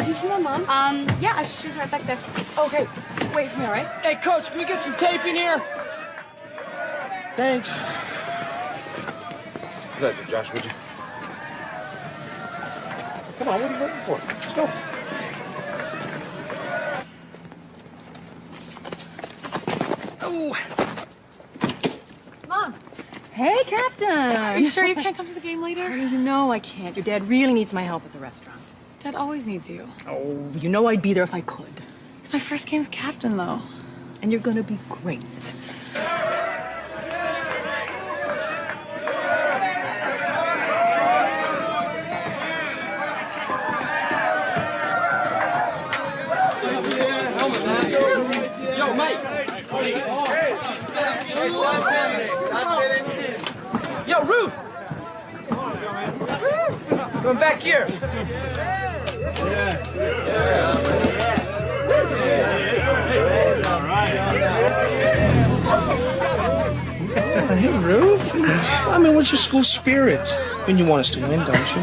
Do you see my mom? Yeah, she's right back there. Okay, wait for me, all right? Hey, Coach, can we get some tape in here? Thanks. Let it, Josh, would you? Come on, what are you waiting for? Let's go. Oh. Mom. Hey, Captain. Are you sure you can't come to the game later? Honey, you know I can't. Your dad really needs my help at the restaurant. Dad always needs you. Oh, you know I'd be there if I could. It's my first game as captain, though. And you're gonna be great. Yo, Mike. Yo, Ruth. Going back here. Hey, Ruth. I mean, what's your school spirit? And you want us to win, don't you?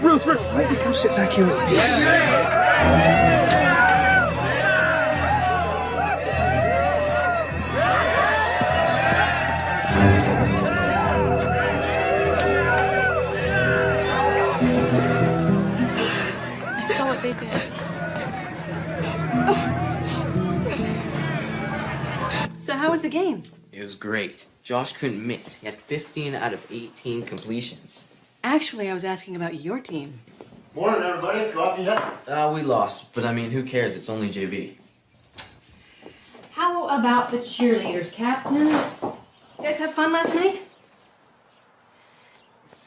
Ruth, why don't you come sit back here with me? I saw what they did. So how was the game? It was great. Josh couldn't miss. He had 15 out of 18 completions. Actually, I was asking about your team. Morning, everybody. Coffee yet? We lost, but I mean, who cares? It's only JV. How about the cheerleaders, Captain? You guys have fun last night?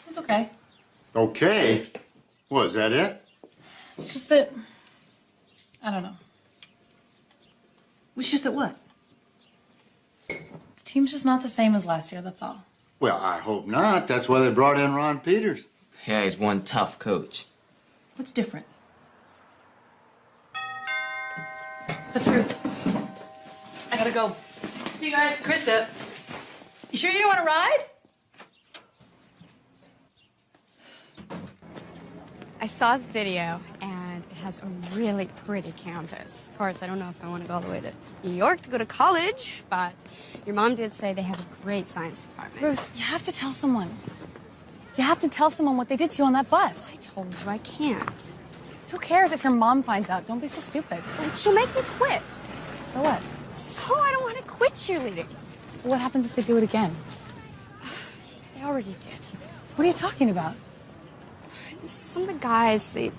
It's okay. Okay. What, is that it? It's just that... I don't know. It's just that what? The team's just not the same as last year, that's all. Well, I hope not. That's why they brought in Ron Peters. Yeah, he's one tough coach. What's different? That's Ruth. I gotta go. See you guys. Krista, you sure you don't want to ride? I saw this video, and it has a really pretty campus. Of course, I don't know if I want to go all the way to New York to go to college, but your mom did say they have a great science department. Ruth, you have to tell someone. You have to tell someone what they did to you on that bus. I told you I can't. Who cares if your mom finds out? Don't be so stupid. She'll make me quit. So what? So I don't want to quit cheerleading. What happens if they do it again? They already did. What are you talking about? Some of the guys, they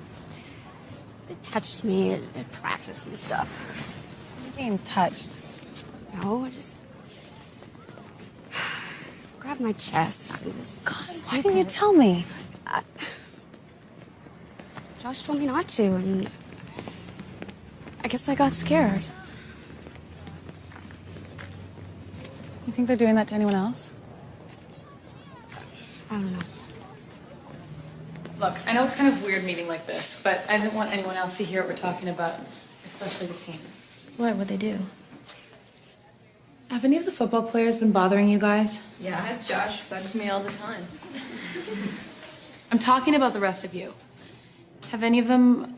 touched me at practice and stuff. You're being touched. No, I just grabbed my chest. It was God, why stupid. didn't you tell me? Josh told me not to, and I guess I got scared. You think they're doing that to anyone else? I don't know. Look, I know it's kind of weird meeting like this, but I didn't want anyone else to hear what we're talking about, especially the team. What would they do? Have any of the football players been bothering you guys? Yeah, Josh bugs me all the time. I'm talking about the rest of you. Have any of them,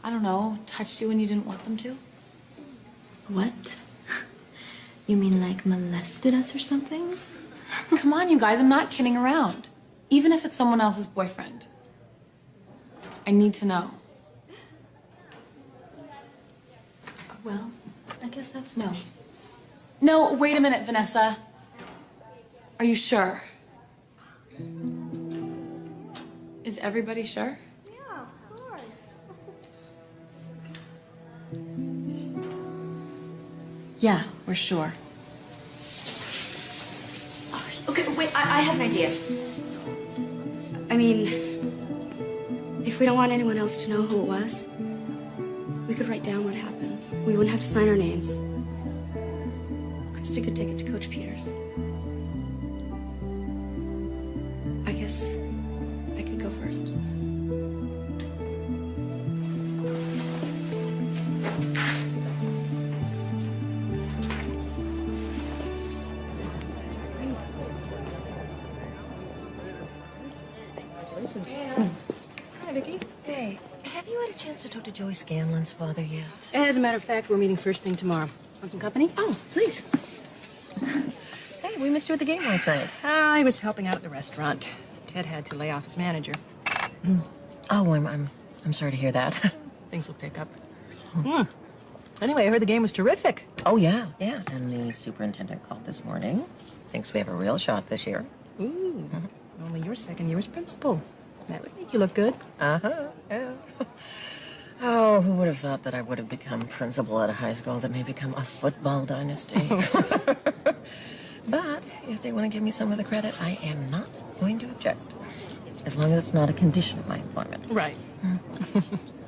I don't know, touched you when you didn't want them to? What? You mean like molested us or something? Come on, you guys, I'm not kidding around. Even if it's someone else's boyfriend. I need to know. Well, I guess that's no. No, wait a minute, Vanessa. Are you sure? Is everybody sure? Yeah, of course. Yeah, we're sure. Okay, wait, I have an idea. I mean, if we don't want anyone else to know who it was, we could write down what happened. We wouldn't have to sign our names. Krista could take it to Coach Peters. I guess I could go first. Hi, Vicky. Hey, have you had a chance to talk to Joey Scanlon's father yet? As a matter of fact, we're meeting first thing tomorrow. Want some company? Oh, please. Hey, we missed you at the game last night. I was helping out at the restaurant. Ted had to lay off his manager. Oh, I'm sorry to hear that. Things will pick up. Anyway, I heard the game was terrific. Oh, yeah. And the superintendent called this morning. Thinks we have a real shot this year. Ooh. Only your second year as principal. That would make you look good. Uh-huh, yeah. Oh, who would have thought that I would have become principal at a high school that may become a football dynasty? But if they want to give me some of the credit, I am not going to object. As long as it's not a condition of my employment. Right.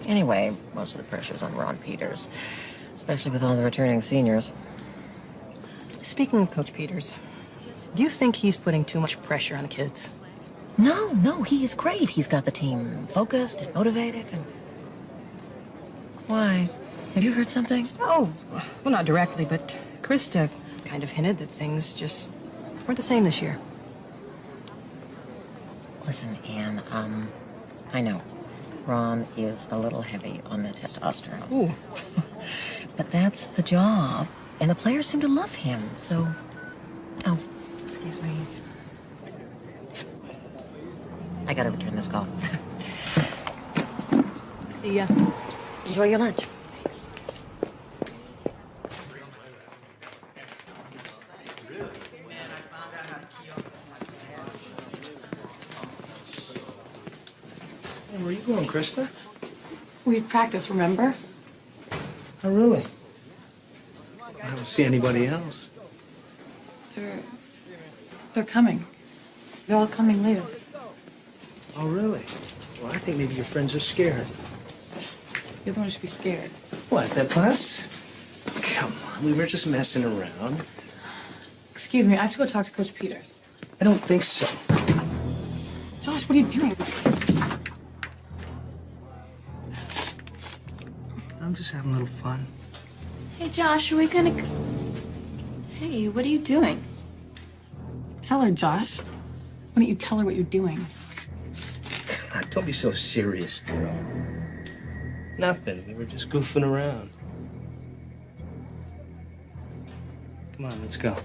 Anyway, most of the pressure's on Ron Peters, especially with all the returning seniors. Speaking of Coach Peters, do you think he's putting too much pressure on the kids? No, he is great. He's got the team focused and motivated and... Why? Have you heard something? Oh, well, not directly, but Krista kind of hinted that things just weren't the same this year. Listen, Anne, I know. Ron is a little heavy on the testosterone. Ooh. But that's the job, and the players seem to love him, so... Oh, excuse me. I gotta return this call. See ya. Enjoy your lunch. Thanks. Hey, where are you going, Krista? We had practice, remember? Oh, really? I don't see anybody else. They're coming. They're all coming later. Oh, really? Well, I think maybe your friends are scared. You're the one who should be scared. What, that bus? Come on, we were just messing around. Excuse me, I have to go talk to Coach Peters. I don't think so. Josh, what are you doing? I'm just having a little fun. Hey, Josh, are we gonna... Hey, what are you doing? Tell her, Josh. Why don't you tell her what you're doing? God, don't be so serious, girl. Nothing. We were just goofing around. Come on, let's go.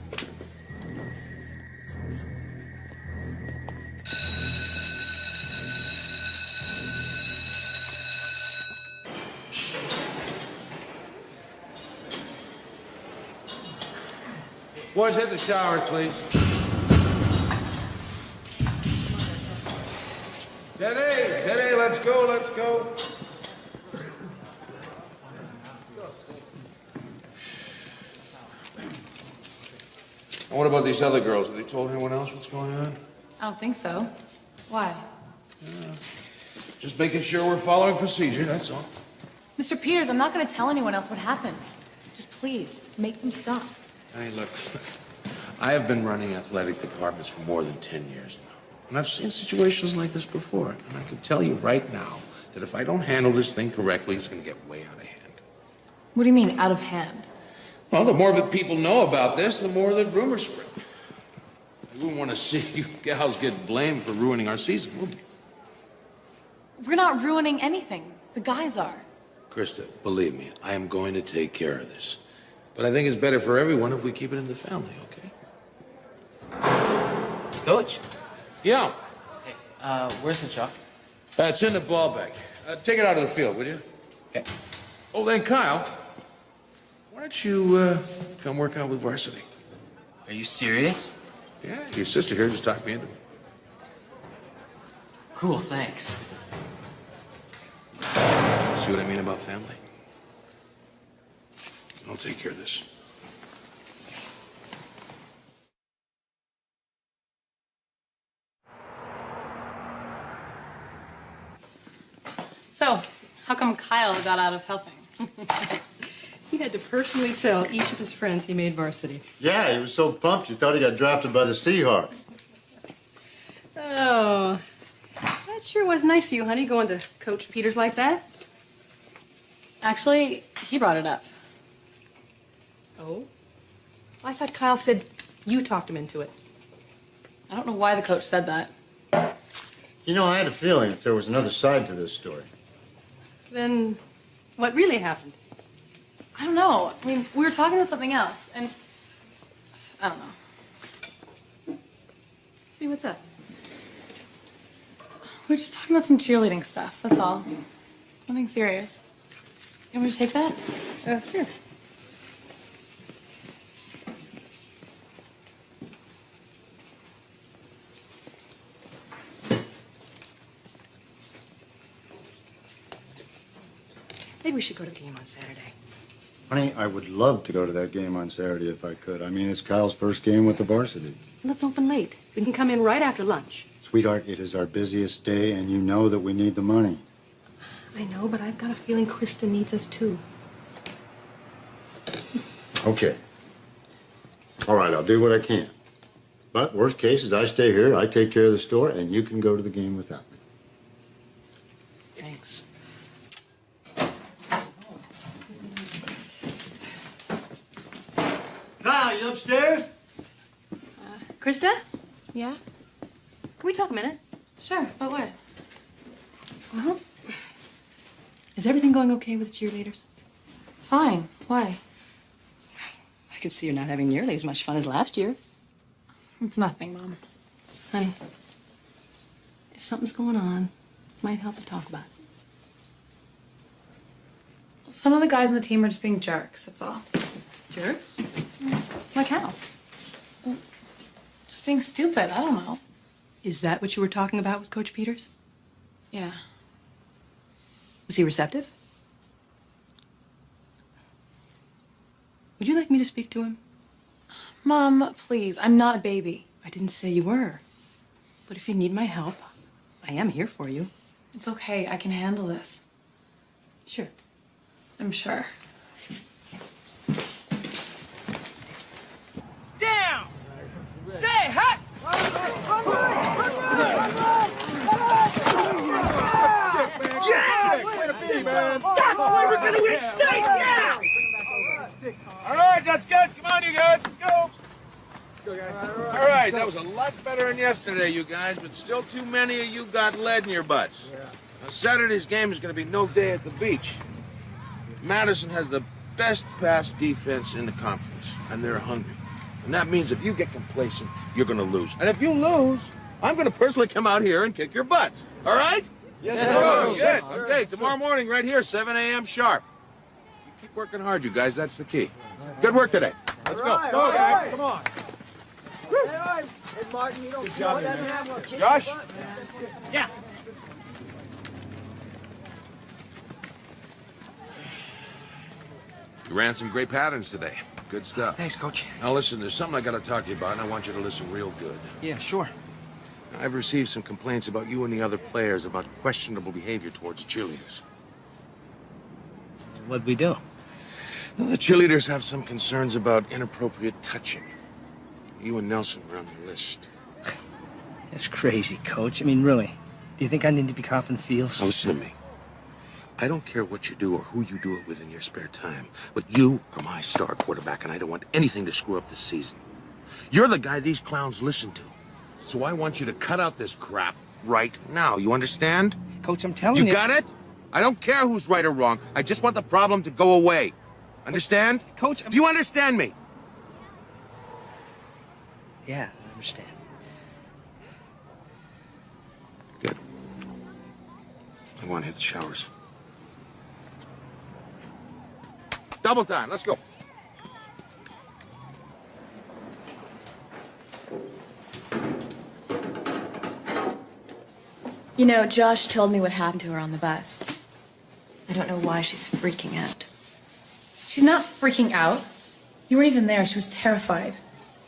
Boys, hit the showers, please. Teddy, let's go. And what about these other girls? Have they told anyone else what's going on? I don't think so. Why? Just making sure we're following procedure, that's all. Mr. Peters, I'm not gonna tell anyone else what happened. Just please, make them stop. Hey, look, I have been running athletic departments for more than 10 years now. And I've seen situations like this before. And I can tell you right now that if I don't handle this thing correctly, it's going to get way out of hand. What do you mean, out of hand? Well, the more that people know about this, the more that rumors spread. I wouldn't want to see you gals get blamed for ruining our season, would we? We're not ruining anything. The guys are. Krista, believe me, I am going to take care of this. But I think it's better for everyone if we keep it in the family, okay? Coach? Yeah. Okay, where's the chalk? It's in the ball bag. Take it out of the field, will you? Okay. Oh, then Kyle, why don't you come work out with varsity? Are you serious? Yeah, your sister here just talked me into it. Cool, thanks. See what I mean about family? I'll take care of this. So, how come Kyle got out of helping? He had to personally tell each of his friends he made varsity. Yeah, he was so pumped he thought he got drafted by the Seahawks. Oh, that sure was nice of you, honey, going to Coach Peters like that. Actually, he brought it up. Oh? I thought Kyle said you talked him into it. I don't know why the coach said that. You know, I had a feeling if there was another side to this story. Then what really happened? I don't know. I mean, we were talking about something else, and I don't know. See, what's up? We were just talking about some cheerleading stuff, that's all. Nothing serious. You want me to take that? Sure. Maybe we should go to the game on Saturday. Honey, I would love to go to that game on Saturday if I could. I mean, it's Kyle's first game with the varsity. Let's open late. We can come in right after lunch. Sweetheart, it is our busiest day, and you know that we need the money. I know, but I've got a feeling Krista needs us too. Okay. All right, I'll do what I can. But worst case is I stay here, I take care of the store, and you can go to the game without me. Thanks. Kyle, you upstairs? Krista, Yeah? can we talk a minute? Sure, about what? Well, is everything going okay with the cheerleaders? Fine. Why? I can see you're not having nearly as much fun as last year. It's nothing, Mom. Honey, if something's going on, it might help to talk about it. Some of the guys on the team are just being jerks, that's all. Jerks? Like how? Just being stupid, I don't know. Is that what you were talking about with Coach Peters? Yeah. Was he receptive? Would you like me to speak to him? Mom, please, I'm not a baby. I didn't say you were. But if you need my help, I am here for you. It's okay, I can handle this. Sure. I'm sure. Down! Say hut! Yes! That's why we're gonna win state! Yeah! All right, that's good. Come on, you guys. Let's go. All right, that was a lot better than yesterday, you guys, but still too many of you got lead in your butts. Now, Saturday's game is going to be no day at the beach. Madison has the best pass defense in the conference, and they're hungry. And that means if you get complacent, you're going to lose. And if you lose, I'm going to personally come out here and kick your butts. All right? Yes, sir. Good. Yes, sir. Okay, tomorrow morning right here, 7 a.m. sharp. Keep working hard, you guys. That's the key. Good work today. Let's go. Go, guys. Come on. Hey, Martin, you don't Josh? Yeah. You ran some great patterns today. Good stuff. Thanks, Coach. Now listen, there's something I gotta talk to you about, and I want you to listen real good. Yeah, sure. I've received some complaints about you and the other players about questionable behavior towards cheerleaders. What'd we do? Well, the cheerleaders have some concerns about inappropriate touching. You and Nelson were on the list. That's crazy, Coach. I mean, really. Do you think I need to be coughing feels? Now listen to me. I don't care what you do or who you do it with in your spare time, but you are my star quarterback, and I don't want anything to screw up this season. You're the guy these clowns listen to. So I want you to cut out this crap right now. You understand? Coach, I'm telling you. You got it? I don't care who's right or wrong. I just want the problem to go away. Understand? Coach, Do you understand me? Yeah, I understand. Good. I want to hit the showers. Double time. Let's go. You know, Josh told me what happened to her on the bus. I don't know why she's freaking out. She's not freaking out. You weren't even there. She was terrified.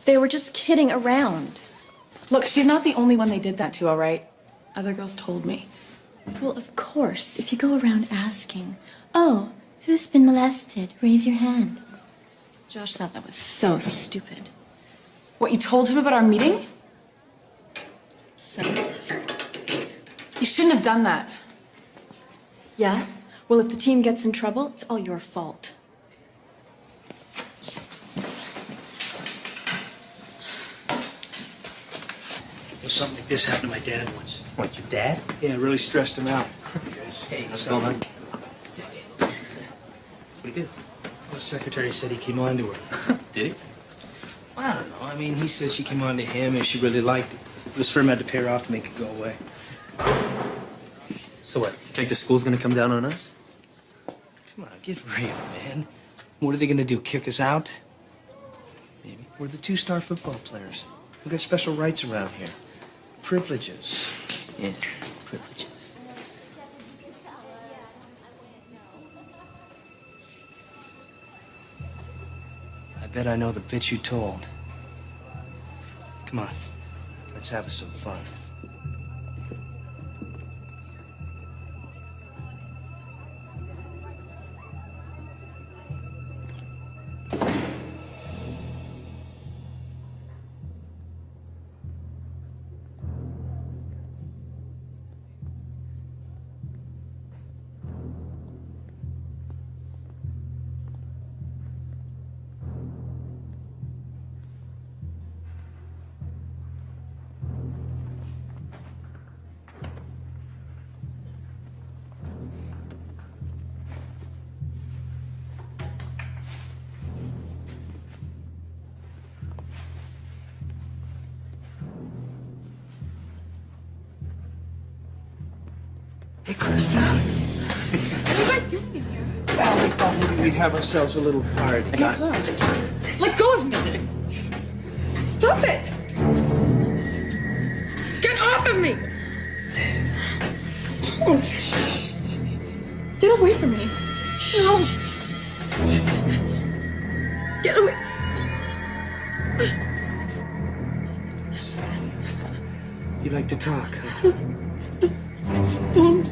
They were just kidding around. Look, she's not the only one they did that to, all right? Other girls told me. Well, of course, if you go around asking, oh, who's been molested? Raise your hand. Josh thought that was so stupid. What, you told him about our meeting? So, You shouldn't have done that. yeah? Well, if the team gets in trouble, it's all your fault. Well, something like this happened to my dad once. What, your dad? Yeah, it really stressed him out. Hey, what's going on? That's what he did. The secretary said he came on to her. Did he? I don't know. I mean, he said she came on to him and she really liked it. This firm had to pay her off to make it go away. So what? You think the school's gonna come down on us? Come on, get real, man. What are they gonna do, kick us out? Maybe. We're the 2-star football players. We got special rights around here. Privileges. Yeah, privileges. I bet I know the bitch you told. Come on, let's have us some fun. Hey, Krista. What are you guys doing in here? Well, we thought maybe we'd have ourselves a little party. Let go of me! Stop it! Get off of me! Don't! Get away from me! No! Get away! You like to talk, huh? Don't!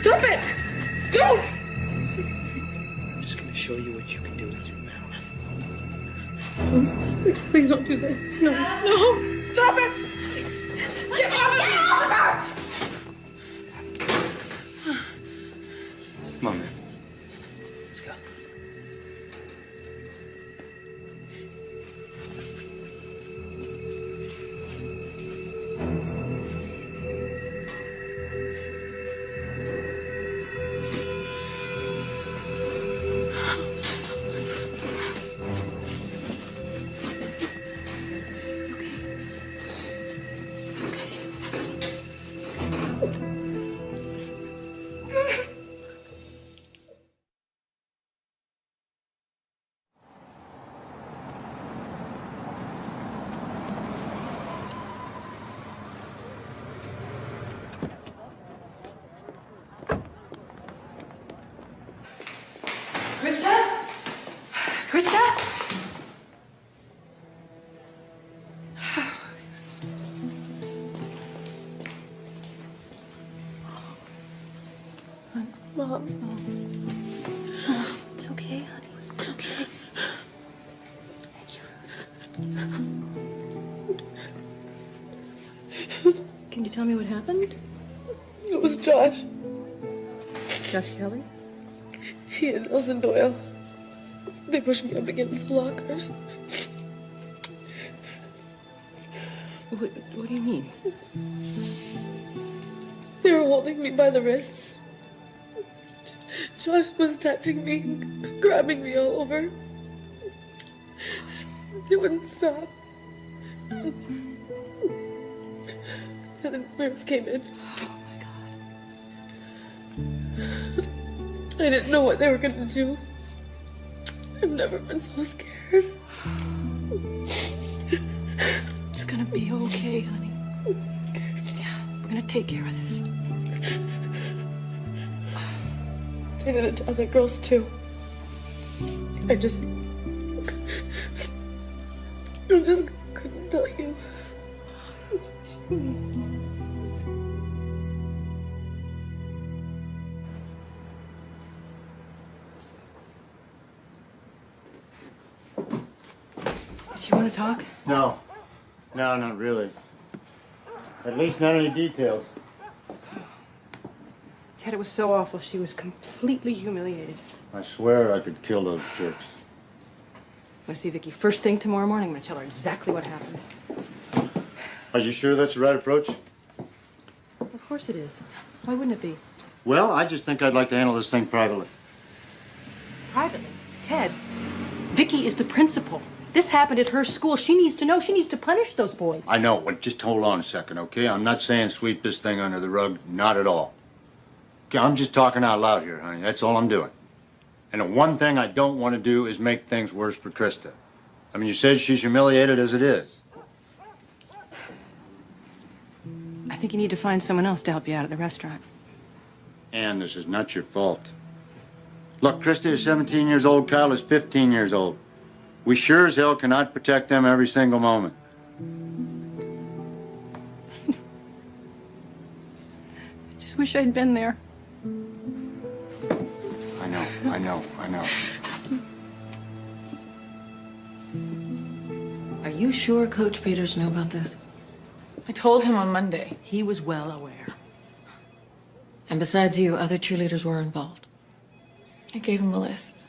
Stop it! Don't! I'm just gonna show you what you can do with your mouth. Please don't do this. No, no! Stop it! Get off of me! Come on, man. Let's go. Krista? Krista? Mom. It's okay, honey. It's okay. Can you tell me what happened? It was Josh. Josh Kelly? He and Nelson Doyle. They pushed me up against the lockers. What do you mean? They were holding me by the wrists. Josh was touching me, grabbing me all over. They wouldn't stop. And then Murph came in. Oh my God. I didn't know what they were gonna do. I've never been so scared. It's gonna be okay, honey. Yeah, we're gonna take care of this. They did it to other girls too. I just couldn't tell you. Do you want to talk? No. No, not really. At least not any details. Ted, it was so awful. She was completely humiliated. I swear I could kill those jerks. I'm gonna see Vicky first thing tomorrow morning. I'm gonna tell her exactly what happened. Are you sure that's the right approach? Of course it is. Why wouldn't it be? Well, I just think I'd like to handle this thing privately. Privately? Ted, Vicky is the principal. This happened at her school. She needs to know. She needs to punish those boys. I know, but just hold on a second, okay? I'm not saying sweep this thing under the rug, not at all. Okay, I'm just talking out loud here, honey. That's all I'm doing. And the one thing I don't want to do is make things worse for Krista. I mean, you said she's humiliated as it is. I think you need to find someone else to help you out at the restaurant. And this is not your fault. Look, Krista is 17 years old, Kyle is 15 years old. We sure as hell cannot protect them every single moment. I just wish I'd been there. I know. Are you sure Coach Peters knew about this? I told him on Monday. He was well aware. And besides you, other cheerleaders were involved. I gave him a list.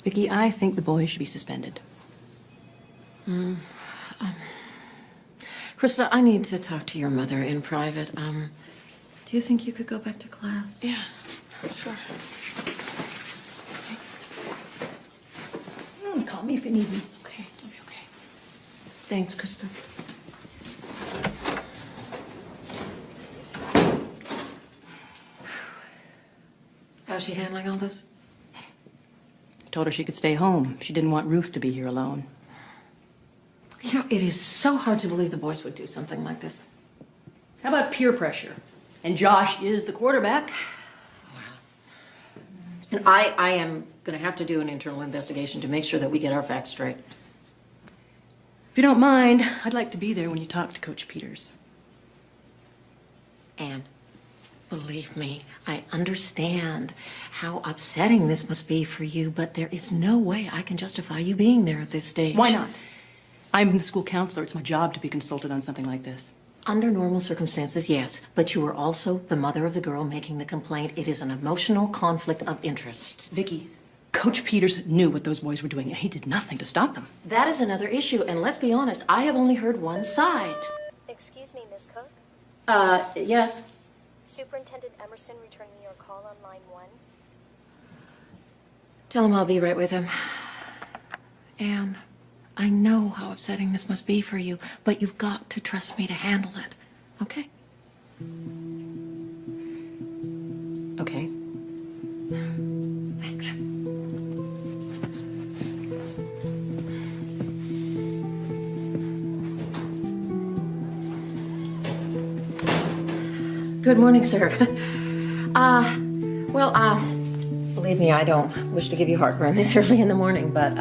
Vicky, I think the boys should be suspended. Krista, I need to talk to your mother in private. Do you think you could go back to class? Yeah, sure. Call me if you need me. Okay, I'll be okay. Thanks, Krista. How's she handling all this? Told her she could stay home. She didn't want Ruth to be here alone. You know, it is so hard to believe the boys would do something like this. How about peer pressure? And Josh is the quarterback. And I am going to have to do an internal investigation to make sure that we get our facts straight. If you don't mind, I'd like to be there when you talk to Coach Peters. Anne, believe me, I understand how upsetting this must be for you, but there is no way I can justify you being there at this stage. Why not? I'm the school counselor. It's my job to be consulted on something like this. Under normal circumstances, yes, but you are also the mother of the girl making the complaint. It is an emotional conflict of interest. Vicky, Coach Peters knew what those boys were doing, and he did nothing to stop them. That is another issue, and let's be honest, I have only heard one side. Excuse me, Miss Cook. Yes. Superintendent Emerson returning your call on line 1. Tell him I'll be right with him. Anne, I know how upsetting this must be for you, but you've got to trust me to handle it, okay? Okay. Thanks. Good morning, sir. Believe me, I don't wish to give you heartburn this early in the morning, but,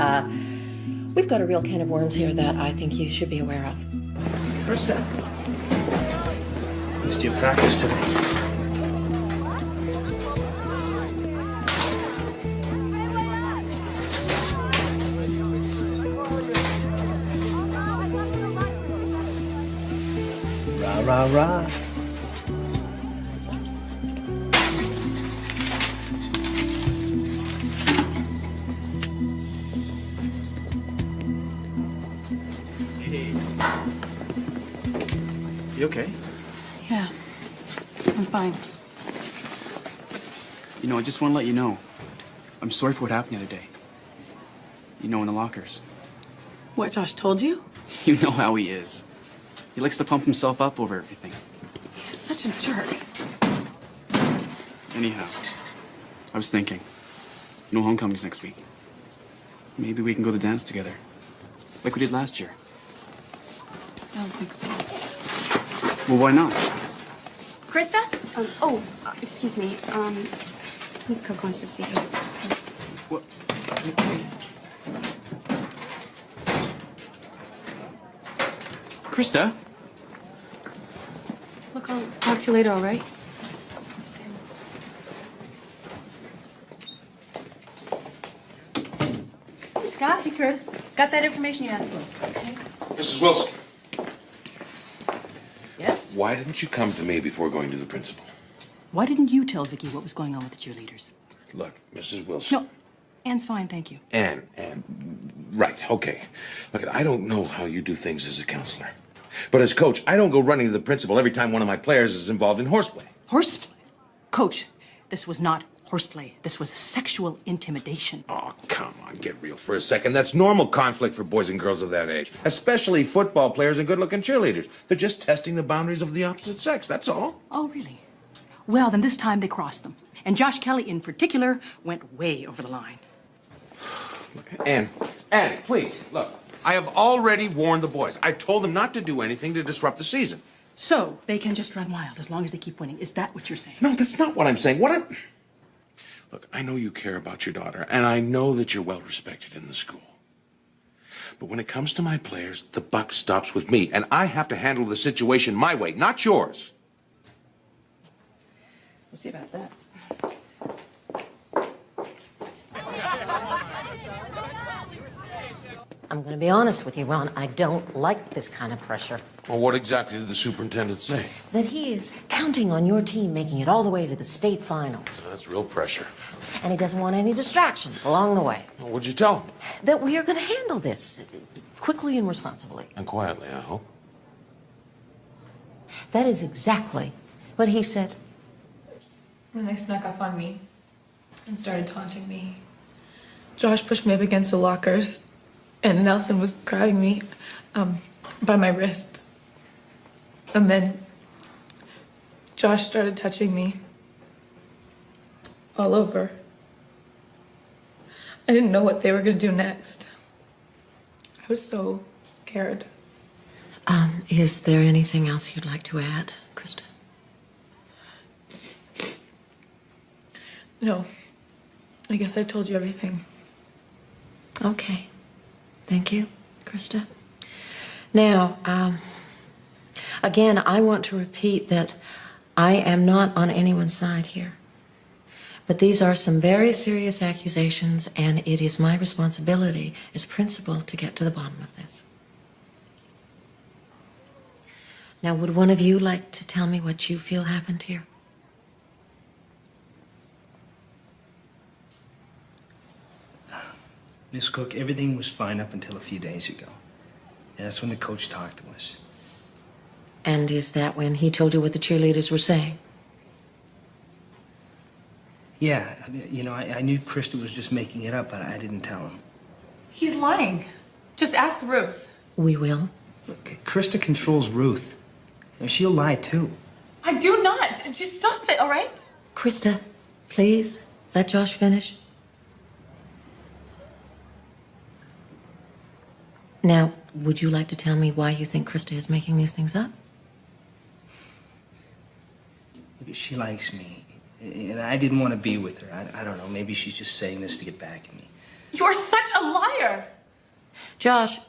we've got a real can of worms here that I think you should be aware of. Krista. Missed your practice today. Rah, rah, rah. You okay? Yeah, I'm fine. You know, I just want to let you know, I'm sorry for what happened the other day. You know, in the lockers. What, Josh told you? You know how he is. He likes to pump himself up over everything. He's such a jerk. Anyhow, I was thinking, you know, homecoming's next week. Maybe we can go to dance together, like we did last year. I don't think so. Well, why not? Krista? Excuse me. Miss Cook wants to see you. What? Krista? Look, I'll talk to you later, all right? Hey, Scott. Hey, Curtis. Got that information you asked for. Okay. Mrs. Wilson, Yes? why didn't you come to me before going to the principal? Why didn't you tell Vicky what was going on with the cheerleaders? Look, Mrs. Wilson. No, Anne's fine, thank you. Anne, right, okay. Look, I don't know how you do things as a counselor. But as coach, I don't go running to the principal every time one of my players is involved in horseplay. Horseplay? Coach, this was not horseplay. This was sexual intimidation. Oh, come on, get real for a second. That's normal conflict for boys and girls of that age, especially football players and good-looking cheerleaders. They're just testing the boundaries of the opposite sex, that's all. Oh, really? Well, then this time they crossed them. And Josh Kelly in particular went way over the line. Annie, please, look. I have already warned the boys. I've told them not to do anything to disrupt the season. So, they can just run wild as long as they keep winning. Is that what you're saying? No, that's not what I'm saying. Look, I know you care about your daughter, and I know that you're well respected in the school. But when it comes to my players, the buck stops with me, and I have to handle the situation my way, not yours. We'll see about that. I'm going to be honest with you, Ron. I don't like this kind of pressure. Well, what exactly did the superintendent say? That he is counting on your team making it all the way to the state finals. That's real pressure. And he doesn't want any distractions along the way. Well, what'd you tell him? That we are going to handle this quickly and responsibly. And quietly, I hope. That is exactly what he said. When they snuck up on me and started taunting me, Josh pushed me up against the lockers, and Nelson was grabbing me by my wrists. And then Josh started touching me all over. I didn't know what they were going to do next. I was so scared. Is there anything else you'd like to add, Krista? No. I guess I've told you everything. Okay. Thank you, Krista. Now, again, I want to repeat that I am not on anyone's side here. But these are some very serious accusations, and it is my responsibility as principal to get to the bottom of this. Now, would one of you like to tell me what you feel happened here? Miss Cook, everything was fine up until a few days ago. And that's when the coach talked to us. And is that when he told you what the cheerleaders were saying? Yeah, I knew Krista was just making it up, but I didn't tell him. He's lying. Just ask Ruth. We will. Look, Krista controls Ruth. And she'll lie, too. I do not. Just stop it, all right? Krista, please let Josh finish. Now, would you like to tell me why you think Krista is making these things up? Look, she likes me. And I didn't want to be with her. I don't know. Maybe she's just saying this to get back at me. You're such a liar. Josh,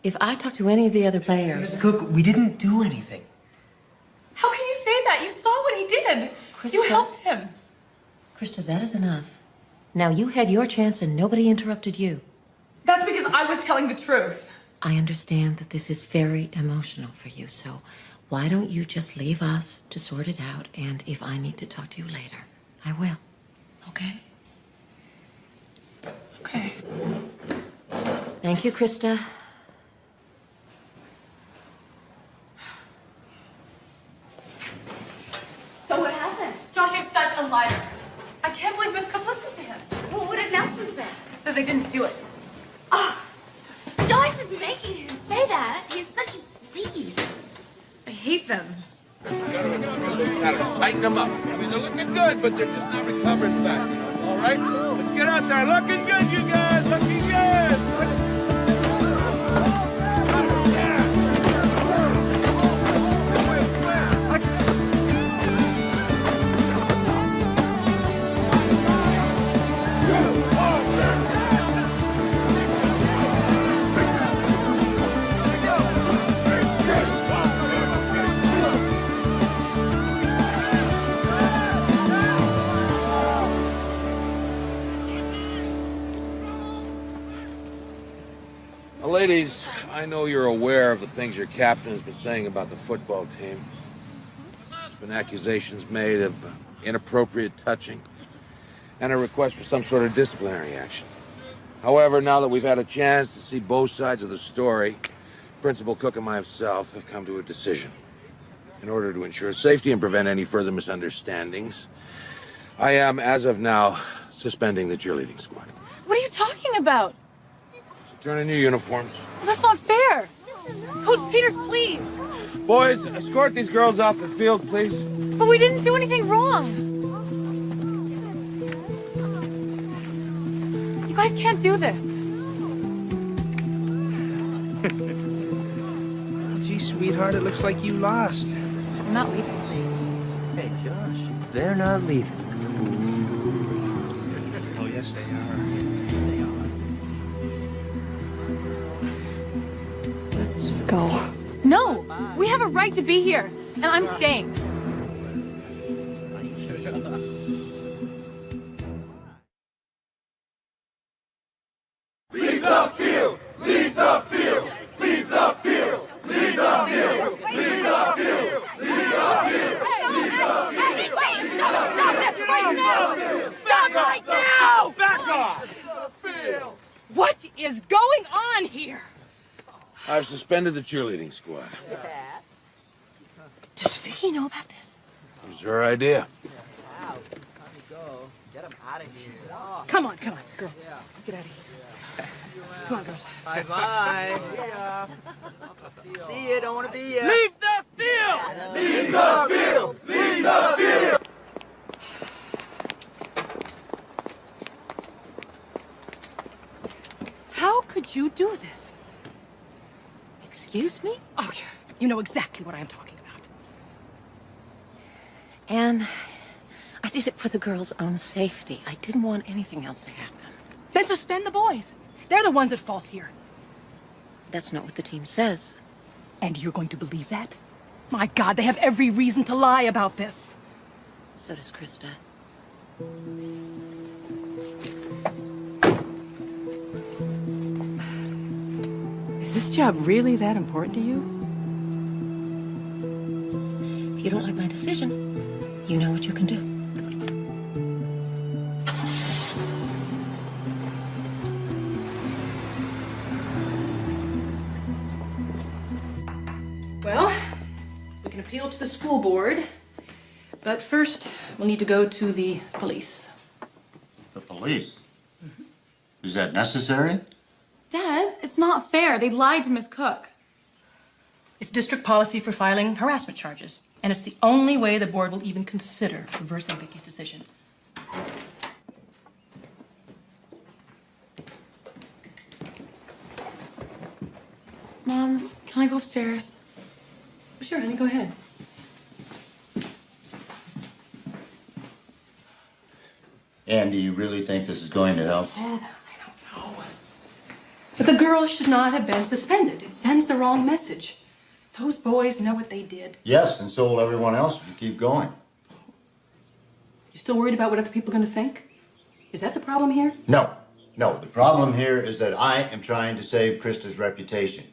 if I talk to any of the other players... Miss Cook, we didn't do anything. How can you say that? You saw what he did. Krista, You helped him. Krista, that is enough. Now, you had your chance and nobody interrupted you. That's because I was telling the truth. I understand that this is very emotional for you, so why don't you just leave us to sort it out, and if I need to talk to you later, I will. Okay? Okay. Thank you, Krista. So what happened? Josh is such a liar. I can't believe Miss Cook listened to him. Well, what did Nelson say? That they didn't do it. Oh, Josh is making him say that. He's such a sleaze. I hate them. Gotta tighten them up. I mean, they're looking good, but they're just not recovering fast enough. All right? Let's get out there. Looking good, you guys. Looking good. Ladies, I know you're aware of the things your captain has been saying about the football team. There's been accusations made of inappropriate touching and a request for some sort of disciplinary action. However, now that we've had a chance to see both sides of the story, Principal Cook and myself have come to a decision. In order to ensure safety and prevent any further misunderstandings, I am, as of now, suspending the cheerleading squad. What are you talking about? Turn in your uniforms. Well, that's not fair. Coach Peters, please. Boys, escort these girls off the field, please. But we didn't do anything wrong. You guys can't do this. Gee, sweetheart, it looks like you lost. I'm not leaving. Hey, Josh, they're not leaving. Oh, yes, they are. They are. Let's just go. No! We have a right to be here, and I'm staying. Leave the field! Leave the field! Leave the field! Leave the field! Leave the field! Leave the field! Hey, wait! Stop this right now! Stop right now! Back off! What is going on here? I've suspended the cheerleading squad. Does Vicky know about this? It was her idea. Come on, girls. Let's get out of here. Come on, girls. Bye-bye. Yeah. See you, don't want to be you. Leave the field! Leave the field! Leave the field! How could you do this? Excuse me? Oh, you know exactly what I am talking about. Anne, I did it for the girls' own safety. I didn't want anything else to happen. Then suspend the boys. They're the ones at fault here. That's not what the team says. And you're going to believe that? My God, they have every reason to lie about this. So does Krista. Is this job really that important to you? If you don't like my decision, you know what you can do. Well, we can appeal to the school board, but first we'll need to go to the police. The police? Is that necessary? Dad, it's not fair. They lied to Miss Cook. It's district policy for filing harassment charges, and it's the only way the board will even consider reversing Vicky's decision. Mom, can I go upstairs? Sure, honey, go ahead. Ann, do you really think this is going to help? Dad, I don't know. But the girls should not have been suspended. It sends the wrong message. Those boys know what they did. Yes, and so will everyone else if you keep going. You still worried about what other people are going to think? Is that the problem here? No, no. The problem here is that I am trying to save Krista's reputation.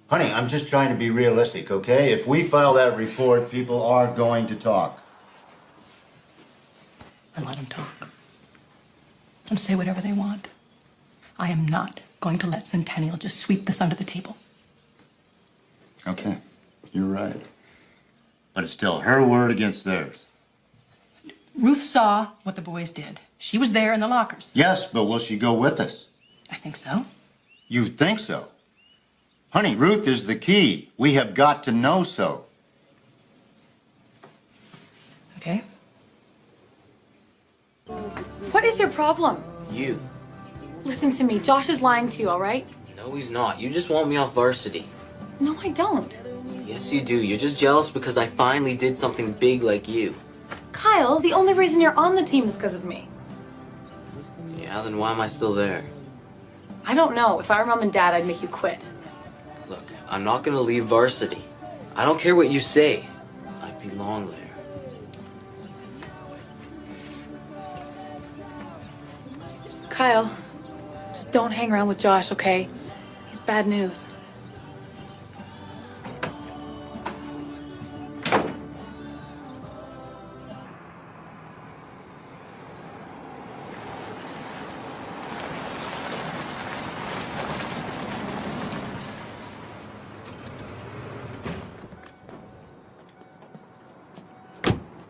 Honey, I'm just trying to be realistic, okay? If we file that report, people are going to talk. And let them talk. Let them say whatever they want. I am not going to let Centennial just sweep this under the table. Okay, you're right. But it's still her word against theirs. Ruth saw what the boys did. She was there in the lockers. Yes, but will she go with us? I think so. You think so? Honey, Ruth is the key. We have got to know so. Okay. What is your problem? You. Listen to me. Josh is lying to you, all right? No, he's not. You just want me off varsity. No, I don't. Yes, you do. You're just jealous because I finally did something big like you. Kyle, the only reason you're on the team is because of me. Yeah, then why am I still there? I don't know. If I were mom and dad, I'd make you quit. Look, I'm not gonna leave varsity. I don't care what you say. I belong there. Kyle, just don't hang around with Josh, okay? He's bad news.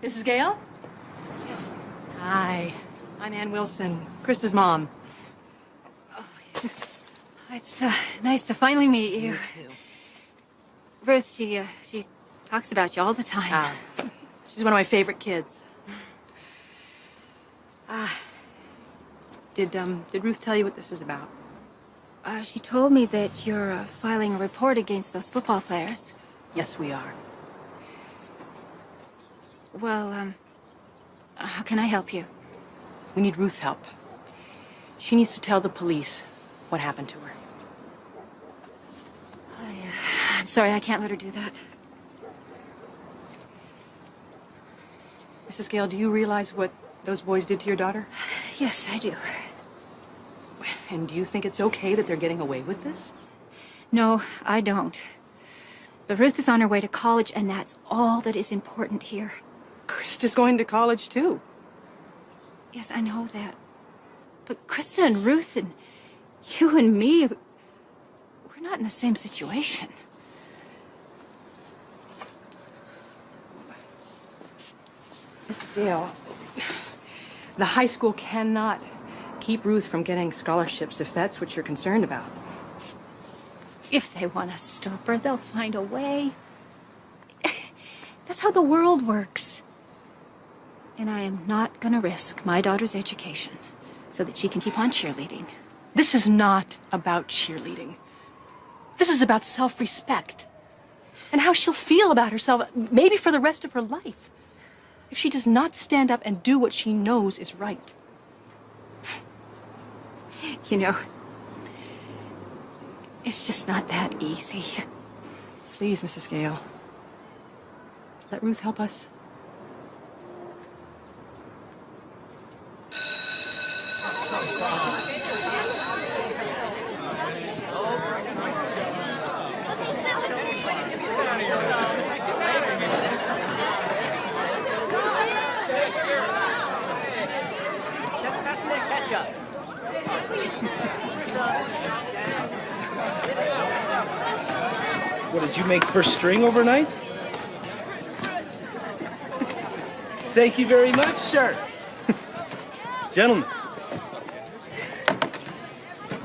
Mrs. Gale? Yes. Hi. I'm Ann Wilson, Krista's mom. It's nice to finally meet you. You too. Ruth, she talks about you all the time. She's one of my favorite kids. Did Ruth tell you what this is about? She told me that you're filing a report against those football players. Yes, we are. Well, how can I help you? We need Ruth's help. She needs to tell the police what happened to her. I'm sorry, I can't let her do that. Mrs. Gale, do you realize what those boys did to your daughter? Yes, I do. And do you think it's okay that they're getting away with this? No, I don't. But Ruth is on her way to college, and that's all that is important here. Krista's going to college, too. Yes, I know that. But Krista and Ruth and you and me, we're not in the same situation. Mrs. Gale, the high school cannot keep Ruth from getting scholarships if that's what you're concerned about. If they want to stop her, they'll find a way. That's how the world works. And I am not going to risk my daughter's education so that she can keep on cheerleading. This is not about cheerleading. This is about self-respect and how she'll feel about herself, maybe for the rest of her life, if she does not stand up and do what she knows is right. You know, it's just not that easy. Please, Mrs. Gale, let Ruth help us. Pass me that ketchup. What, did you make first string overnight? Thank you very much, sir. Gentlemen.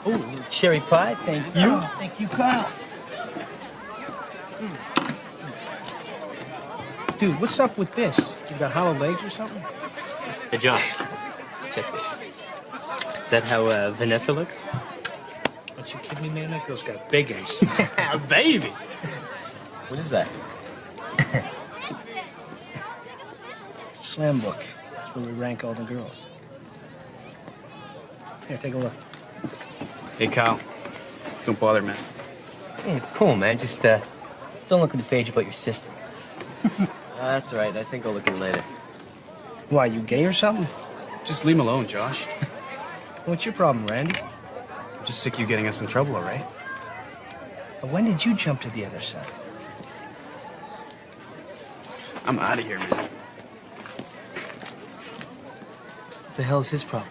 Oh, little cherry pie, thank you. Thank you, Kyle. Dude, what's up with this? You got hollow legs or something? Hey, John, check this. Is that how Vanessa looks? Don't you kidding me, man? That girl's got big ass. Baby! What is that? Slam book. That's where we rank all the girls. Here, take a look. Hey, Kyle. Don't bother, man. Hey, it's cool, man. Just don't look at the page about your sister. That's all right. I think I'll look at it later. Why, you gay or something? Just leave him alone, Josh. What's your problem, Randy? I'm just sick of you getting us in trouble, all right? When did you jump to the other side? I'm out of here, man. What the hell's his problem?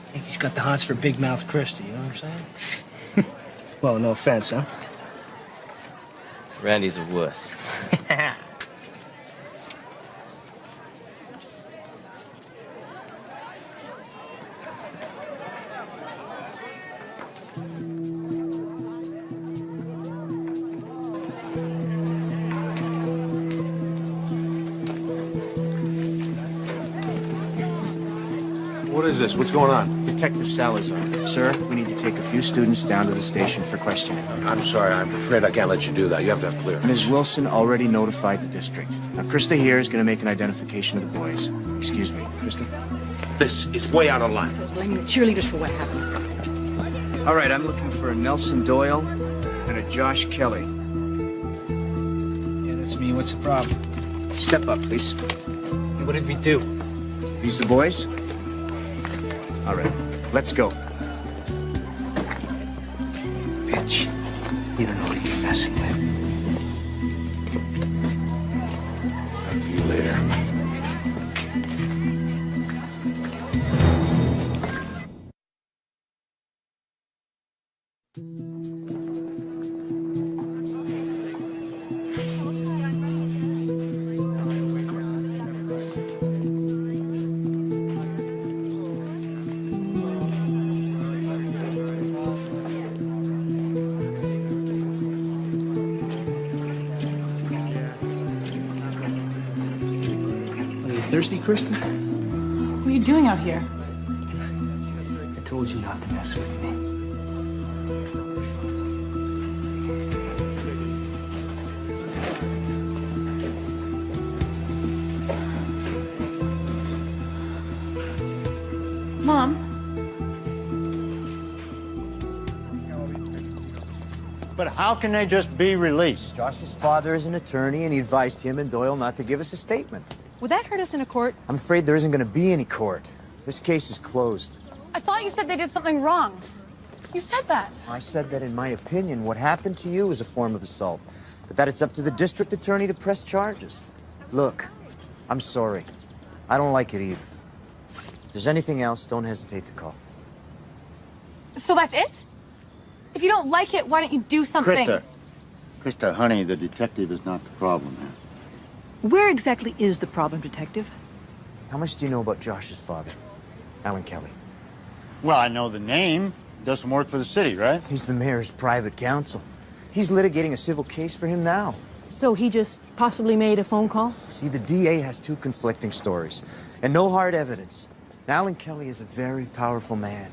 I think he's got the hots for big mouth Krista, you know what I'm saying? Well, no offense, huh? Randy's a wuss. What is this? What's going on? Detective Salazar. Sir, we need to take a few students down to the station for questioning. I'm sorry. I'm afraid I can't let you do that. You have to have clearance. Ms. Wilson already notified the district. Now, Krista here is going to make an identification of the boys. Excuse me, Krista? This is way out of line. So it's blaming the cheerleaders for what happened. All right, I'm looking for a Nelson Doyle and a Josh Kelly. Yeah, that's me. What's the problem? Step up, please. What did we do? These the boys? All right, let's go. Bitch. You don't know what you're messing with. Talk to you later. thirsty, Krista? What are you doing out here? I told you not to mess with me. Mom? But how can they just be released? Josh's father is an attorney, and he advised him and Doyle not to give us a statement. Would that hurt us in a court? I'm afraid there isn't going to be any court. This case is closed. I thought you said they did something wrong. You said that. I said that, in my opinion, what happened to you is a form of assault, but that it's up to the district attorney to press charges. Look, I'm sorry. I don't like it either. If there's anything else, don't hesitate to call. So that's it? If you don't like it, why don't you do something? Krista, honey, the detective is not the problem here. Where exactly is the problem, Detective? How much do you know about Josh's father, Alan Kelly? Well, I know the name. Doesn't work for the city, right? He's the mayor's private counsel. He's litigating a civil case for him now. So he just possibly made a phone call? See, the DA has two conflicting stories, and no hard evidence. Alan Kelly is a very powerful man.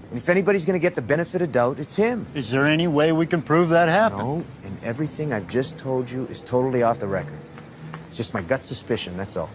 And if anybody's going to get the benefit of doubt, it's him. Is there any way we can prove that happened? No, and everything I've just told you is totally off the record. It's just my gut suspicion, that's all.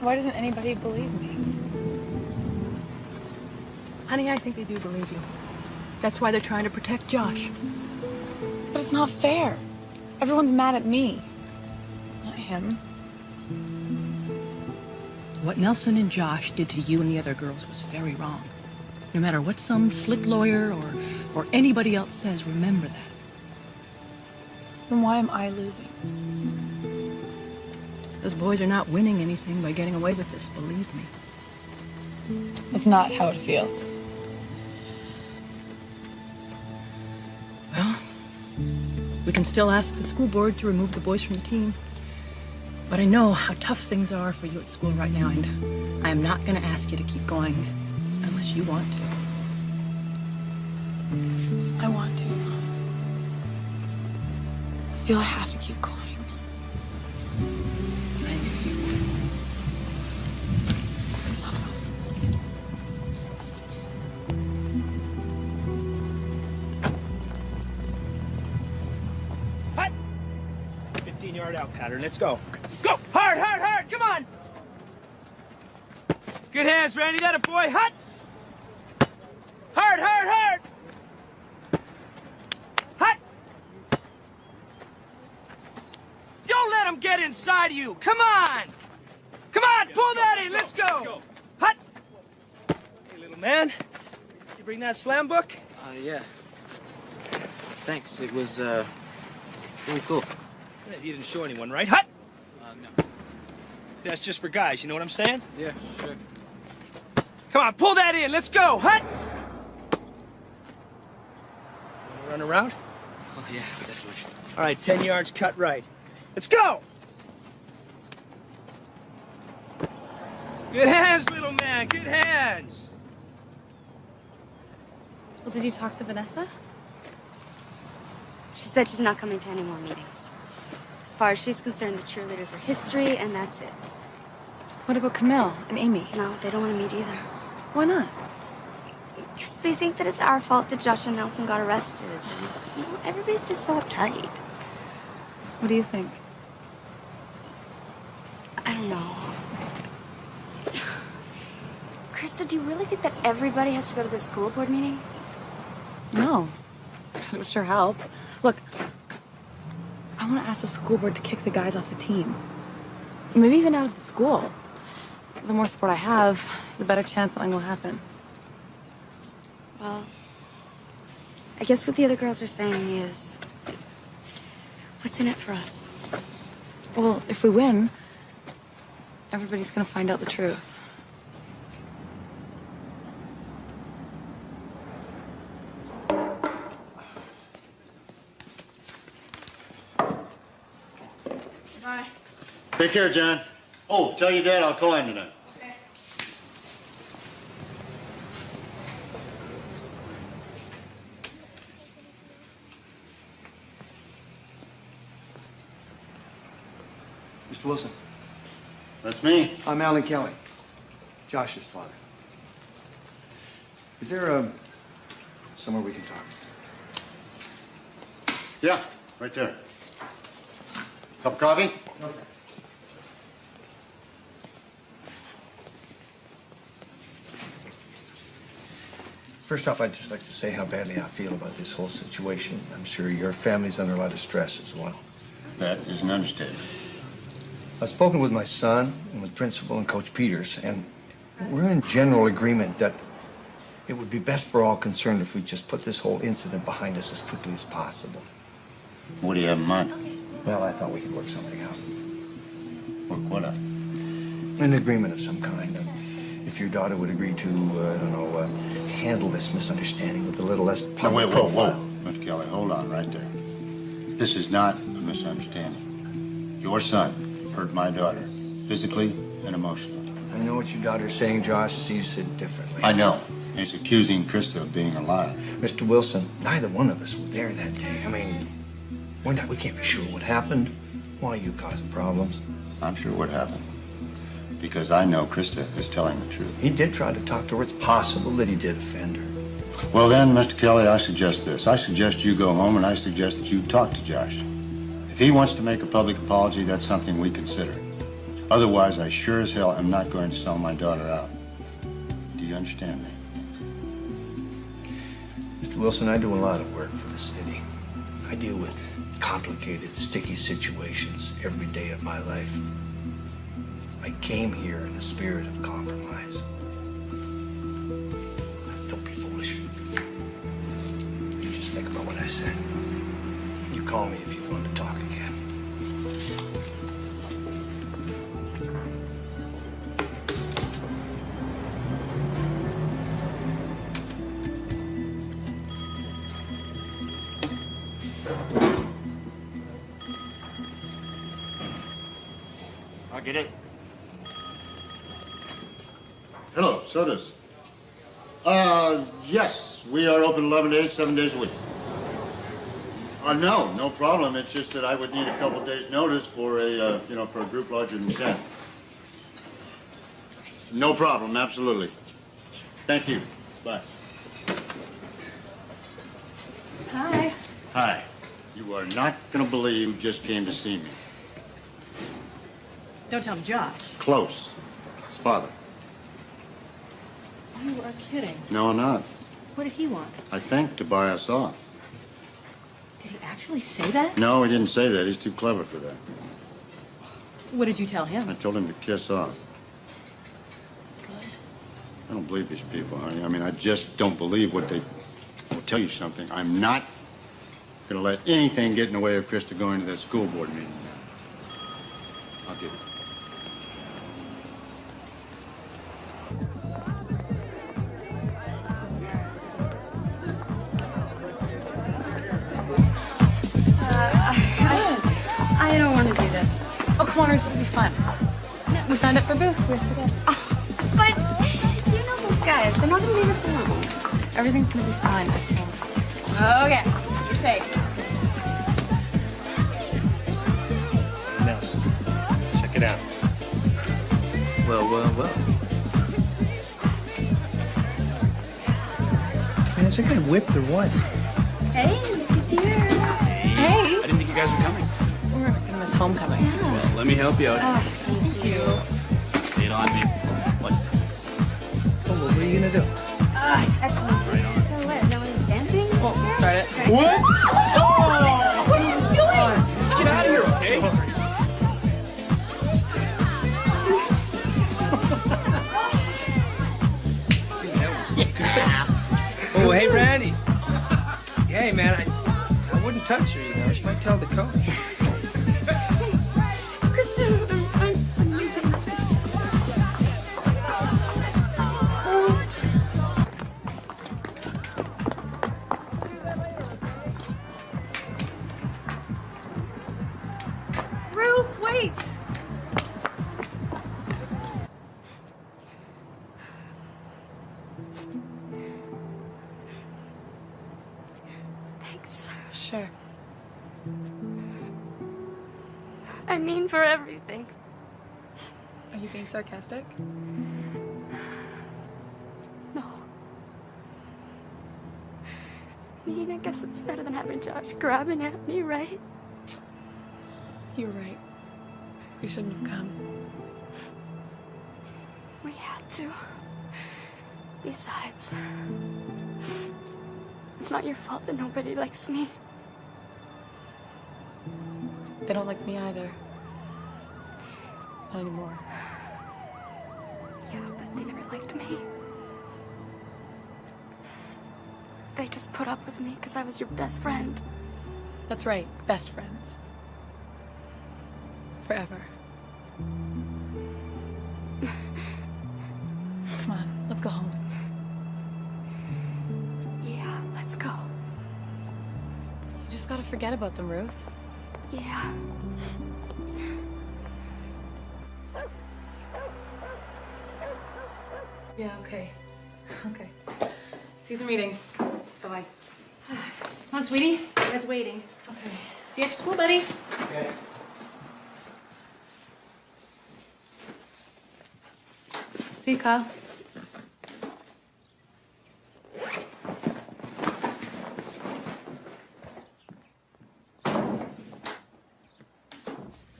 Why doesn't anybody believe me? Honey, I think they do believe you. That's why they're trying to protect Josh. But it's not fair. Everyone's mad at me, not him. What Nelson and Josh did to you and the other girls was very wrong. No matter what some slick lawyer or anybody else says, remember that. Then why am I losing? Those boys are not winning anything by getting away with this, believe me. It's not how it feels. Well, we can still ask the school board to remove the boys from the team. But I know how tough things are for you at school right now, and I am not going to ask you to keep going unless you want to. I want to. I feel I have to keep going. I knew you would. Hut! 15-yard out pattern. Let's go. Let's go! Hard, hard, hard! Come on! Good hands, Randy. That a boy. Hut! Hard, hard, hard! Hut! Don't let him get inside you. Come on! Come on, pull that in. Let's go. Hut! Hey, little man. You bring that slam book? Yeah. Thanks. It was, really cool. Yeah, you didn't show anyone, right? Hut! No. That's just for guys, you know what I'm saying? Yeah, sure. Come on, pull that in. Let's go. Hut! Wanna run around? Oh, yeah, definitely. All right, 10 yards, cut right. Let's go! Good hands, little man. Good hands. Well, did you talk to Vanessa? She said she's not coming to any more meetings. As far as she's concerned, the cheerleaders are history, and that's it. What about Camille and Amy? No, they don't want to meet either. Why not? Because they think that it's our fault that Josh and Nelson got arrested. And, you know, everybody's just so uptight. What do you think? I don't know. Krista, do you really think that everybody has to go to the school board meeting? No. It would sure help. Look, I want to ask the school board to kick the guys off the team. Maybe even out of the school. The more support I have, the better chance something will happen. Well, I guess what the other girls are saying is, what's in it for us? Well, if we win, everybody's gonna find out the truth. Bye. Take care, John. Oh, tell your dad I'll call him tonight. Mr. Wilson. That's me. I'm Alan Kelly, Josh's father. Is there somewhere we can talk? Yeah, right there. Cup of coffee? Okay. First off, I'd just like to say how badly I feel about this whole situation. I'm sure your family's under a lot of stress as well. That is an understatement. I've spoken with my son and with Principal and Coach Peters, and we're in general agreement that it would be best for all concerned if we just put this whole incident behind us as quickly as possible. What do you have in mind? Well, I thought we could work something out. Work what out? An agreement of some kind. If your daughter would agree to, I don't know, handle this misunderstanding with a little less public profile. Whoa. Mr. Kelly, hold on right there. This is not a misunderstanding. Your son hurt my daughter, physically and emotionally. I know what your daughter's saying. Josh sees it differently. I know. He's accusing Krista of being a liar. Mr. Wilson, neither one of us were there that day. I mean, we can't be sure what happened. Why are you causing problems? I'm sure what happened. Because I know Krista is telling the truth. He did try to talk to her. It's possible that he did offend her. Well then, Mr. Kelly, I suggest this. I suggest you go home and I suggest that you talk to Josh. If he wants to make a public apology, that's something we consider. Otherwise, I sure as hell am not going to sell my daughter out. Do you understand me? Mr. Wilson, I do a lot of work for the city. I deal with complicated, sticky situations every day of my life. I came here in a spirit of compromise. Don't be foolish. You just think about what I said. You call me if you want to talk again. I'll get it. Hello, sodas. Yes, we are open 11 to 8, 7 days a week. No problem. It's just that I would need a couple days' notice for a, for a group larger than 10. No problem, absolutely. Thank you. Bye. Hi. Hi. You are not going to believe who just came to see me. Don't tell him Josh. Close. His father. You are kidding. No, I'm not. What did he want? I think to buy us off. Did he actually say that? No, he didn't say that. He's too clever for that. What did you tell him? I told him to kiss off. Good. I don't believe these people, honey. I mean, I just don't believe what they... I'll tell you something. I'm not going to let anything get in the way of Krista going to that school board meeting. I'll get it. I don't want to do this. Oh, come on, Ruth, it'll be fun. We signed up for Booth. We have to go. But you know those guys. They're not going to leave us alone. Everything's gonna be fine, I promise. Okay. You say so. Nels, check it out. Well. Man, is that guy whipped or what? Hey, look who's here. Hey. I didn't think you guys were coming. We're gonna miss homecoming. Well, let me help you out. Thank you. Lay it on me. What's this? Oh, well, what are you gonna do? Excellent. Right on. So what? No one's dancing? Well, start it. What? Oh! What are you doing? Just get out of here, okay? Oh, hey, Randy. Hey, man, I wouldn't touch her, you know. She might tell the coach. Kristen, I'm leaving. Ruth, wait! Thanks. Sure. I mean, for everything. Are you being sarcastic? No. I mean, I guess it's better than having Josh grabbing at me, right? You're right. We shouldn't have come. We had to. Besides, it's not your fault that nobody likes me. They don't like me either. Not anymore. Yeah, but they never liked me. They just put up with me because I was your best friend. That's right, best friends. Forever. Come on, let's go home. Yeah, let's go. You just gotta forget about them, Ruth. Yeah. Yeah, okay. Okay. See you at the meeting. Bye-bye. Come on, sweetie. Dad's waiting. Okay. See you after school, buddy. Okay. See you, Kyle.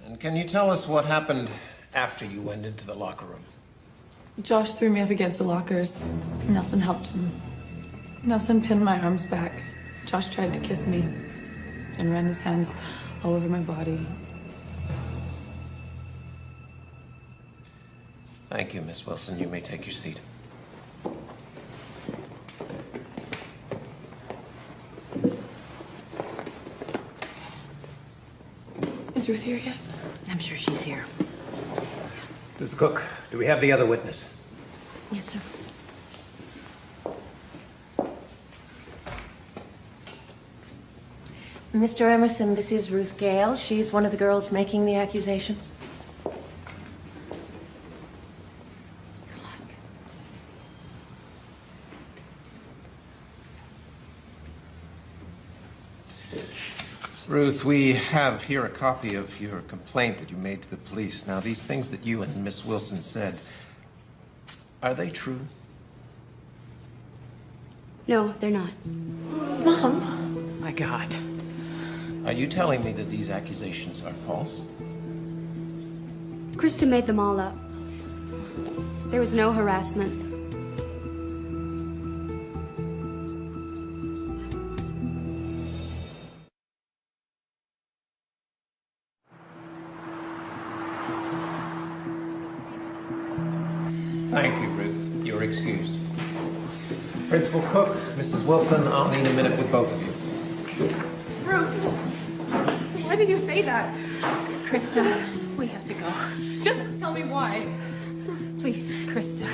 And can you tell us what happened after you went into the locker room? Josh threw me up against the lockers. Nelson helped him. Nelson pinned my arms back. Josh tried to kiss me and ran his hands all over my body. Thank you, Miss Wilson. You may take your seat. Is Ruth here yet? I'm sure she's here. Mrs. Cook, do we have the other witness? Yes, sir. Mr. Emerson, this is Ruth Gale. She's one of the girls making the accusations. Ruth, we have here a copy of your complaint that you made to the police. Now, these things that you and Miss Wilson said, are they true? No, they're not. Mom. My God. Are you telling me that these accusations are false? Krista made them all up. There was no harassment. Thank you, Ruth. You're excused. Principal Cook, Mrs. Wilson, I'll need a minute with both of you. Ruth! Why did you say that? Krista, we have to go. Just tell me why. Please, Krista.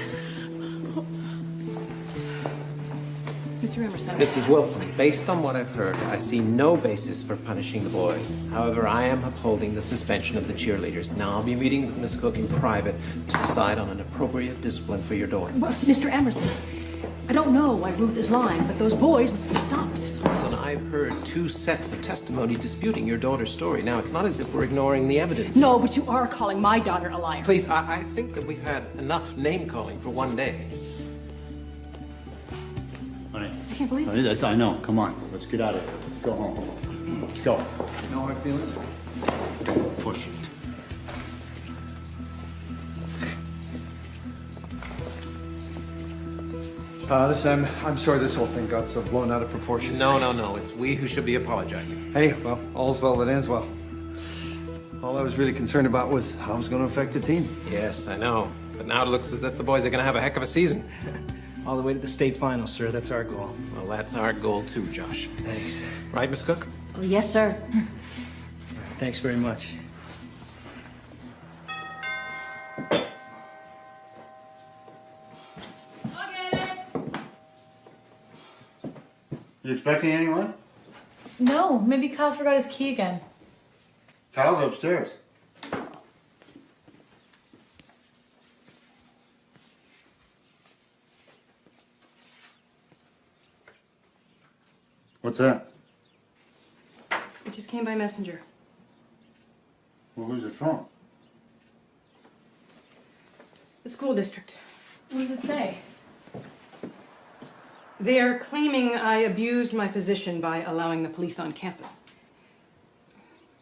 Mr. Emerson. Mrs. Wilson, based on what I've heard, I see no basis for punishing the boys. However, I am upholding the suspension of the cheerleaders. Now, I'll be meeting with Miss Cook in private to decide on an appropriate discipline for your daughter. Well, Mr. Emerson, I don't know why Ruth is lying, but those boys must be stopped. Mrs. Wilson, I've heard 2 sets of testimony disputing your daughter's story. Now, it's not as if we're ignoring the evidence. No, but you are calling my daughter a liar. Please, I think that we've had enough name-calling for one day. Honey. I can't believe it. I know. Come on. Let's get out of here. Let's go home. Let's go. No hard feelings? Don't push it. Listen, I'm sorry this whole thing got so blown out of proportion. No. It's we who should be apologizing. Hey, well, all's well that ends well. All I was really concerned about was how it was going to affect the team. Yes, I know. But now it looks as if the boys are going to have a heck of a season. All the way to the state final, sir. That's our goal. Well, that's our goal too, Josh. Thanks. Right, Miss Cook? Oh, yes, sir. Thanks very much. You expecting anyone? No, maybe Kyle forgot his key again. Kyle's upstairs. What's that? It just came by messenger. Well, who's it from? The school district. What does it say? They are claiming I abused my position by allowing the police on campus.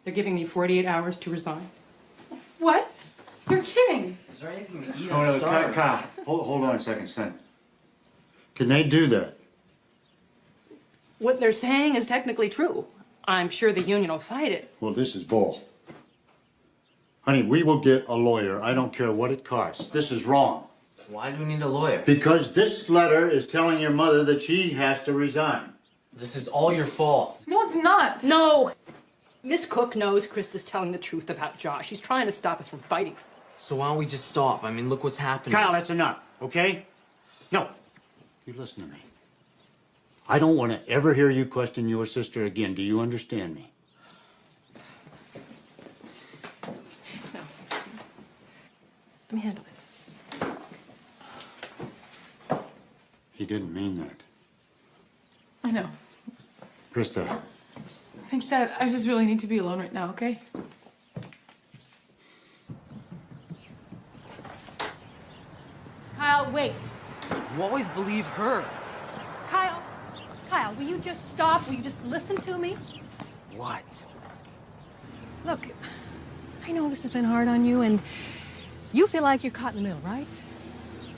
They're giving me 48 hours to resign. What? You're kidding. Is there anything to eat Oh, on no, Star? Kyle, hold on a second, son. Can they do that? What they're saying is technically true. I'm sure the union will fight it. Well, this is bull. Honey, we will get a lawyer. I don't care what it costs. This is wrong. Why do we need a lawyer? Because this letter is telling your mother that she has to resign. This is all your fault. No, it's not. No! Miss Cook knows Krista's telling the truth about Josh. She's trying to stop us from fighting. So why don't we just stop? I mean, look what's happening. Kyle, that's enough, okay? No. You listen to me. I don't want to ever hear you question your sister again. Do you understand me? No. Let me handle this. He didn't mean that. I know. Krista, Thanks, Dad. I just really need to be alone right now, okay? Kyle, wait. You always believe her. Kyle, will you just stop? Will you just listen to me? What? Look, I know this has been hard on you, and you feel like you're caught in the middle, right?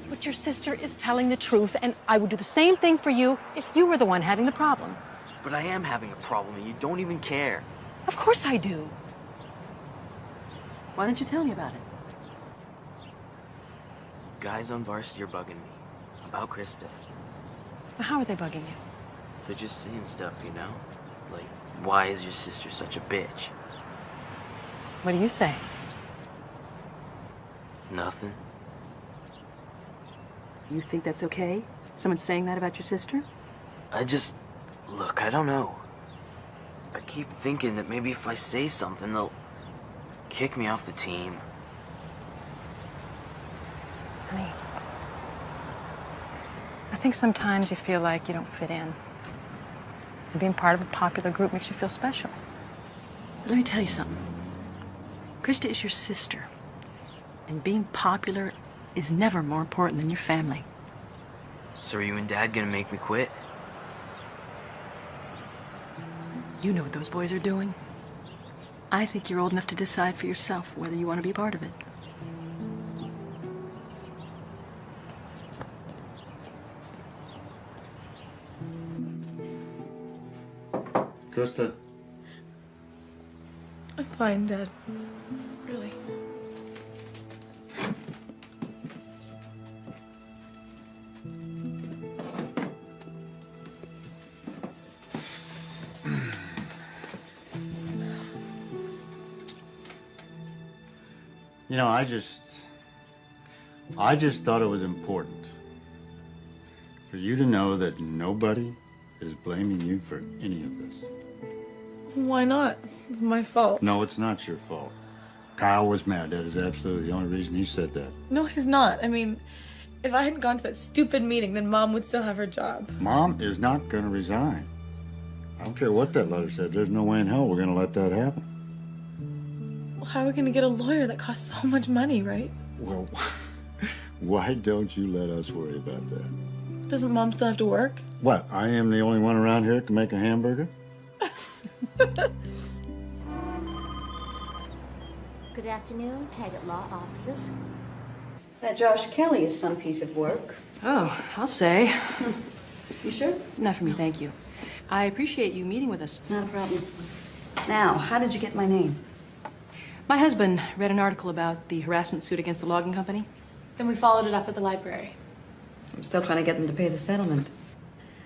But your sister is telling the truth, and I would do the same thing for you if you were the one having the problem. But I am having a problem, and you don't even care. Of course I do. Why don't you tell me about it? Guys on varsity are bugging me about Krista. How are they bugging you? They're just saying stuff, you know? Like, why is your sister such a bitch? What do you say? Nothing. You think that's okay? Someone saying that about your sister? Look, I don't know. I keep thinking that maybe if I say something, they'll kick me off the team. Honey, I think sometimes you feel like you don't fit in. And being part of a popular group makes you feel special. But let me tell you something. Krista is your sister. And being popular is never more important than your family. So are you and Dad gonna make me quit? You know what those boys are doing. I think you're old enough to decide for yourself whether you want to be part of it. Krista. I'm fine, Dad. Really. You know, I just thought it was important for you to know that nobody is blaming you for any of this. Why not? It's my fault. No, it's not your fault. Kyle was mad. That is absolutely the only reason he said that. No, he's not. I mean, if I hadn't gone to that stupid meeting, then Mom would still have her job. Mom is not going to resign. I don't care what that letter said. There's no way in hell we're going to let that happen. Well, how are we going to get a lawyer that costs so much money, right? Well, why don't you let us worry about that? Doesn't Mom still have to work? What, I am the only one around here that can make a hamburger? Good afternoon, Taggart Law Offices. That Josh Kelly is some piece of work. Oh, I'll say. You sure? Not for me, thank you. I appreciate you meeting with us. Not a problem. Now, how did you get my name? My husband read an article about the harassment suit against the logging company. Then we followed it up at the library. I'm still trying to get them to pay the settlement.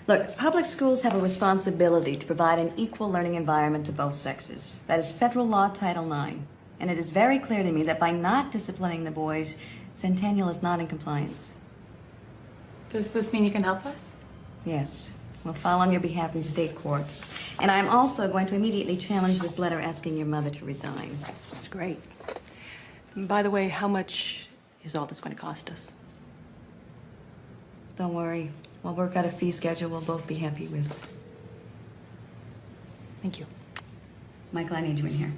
Look, public schools have a responsibility to provide an equal learning environment to both sexes. That is federal law, Title IX. And it is very clear to me that by not disciplining the boys, Centennial is not in compliance. Does this mean you can help us? Yes. We'll file on your behalf in state court. And I'm also going to immediately challenge this letter asking your mother to resign. That's great. And by the way, how much is all this going to cost us? Don't worry. We'll work out a fee schedule we'll both be happy with. Thank you. Michael, I need you in here.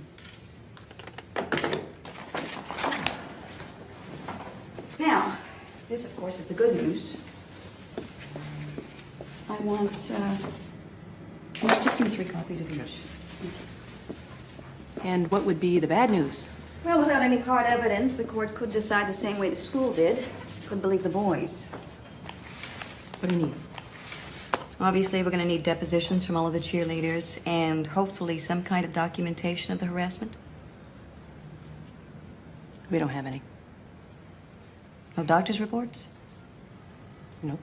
Now, this, of course, is the good news. I want, just give me 3 copies of each. And what would be the bad news? Well, without any hard evidence, the court could decide the same way the school did. Couldn't believe the boys. What do you need? Obviously, we're going to need depositions from all of the cheerleaders and hopefully some kind of documentation of the harassment. We don't have any. No doctor's reports? Nope.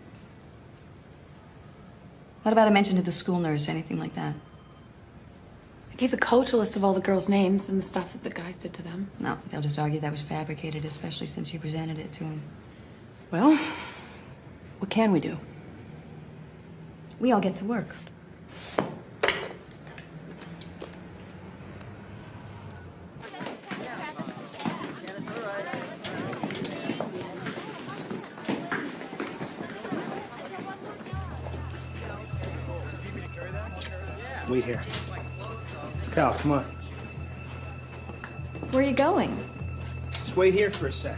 What about a mention to the school nurse, anything like that? I gave the coach a list of all the girls' names and the stuff that the guys did to them. No, they'll just argue that was fabricated, especially since you presented it to him. Well, what can we do? We all get to work. Wait here. Cal, come on. Where are you going? Just wait here for a sec.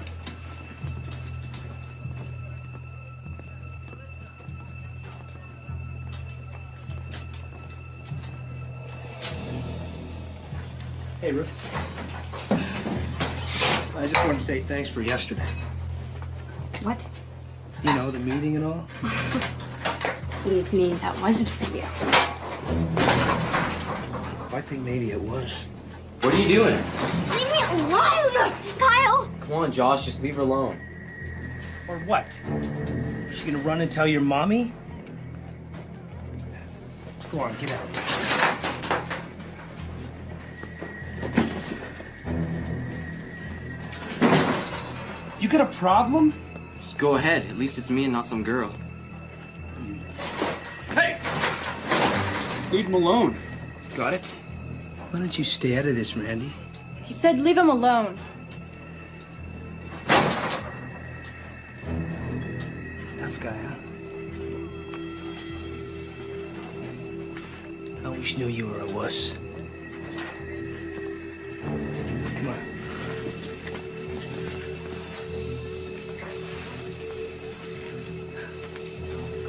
Hey, Ruth. I just want to say thanks for yesterday. What? You know, the meeting and all. Believe me, that wasn't for you. I think maybe it was. What are you doing? Leave me alone, Kyle! Come on, Josh, just leave her alone. Or what? Is she gonna run and tell your mommy? Go on, get out. You got a problem? Just go ahead. At least it's me and not some girl. Hey! Leave him alone. Got it? Why don't you stay out of this, Randy? He said leave him alone. Tough guy, huh? I always knew you were a wuss. Come on.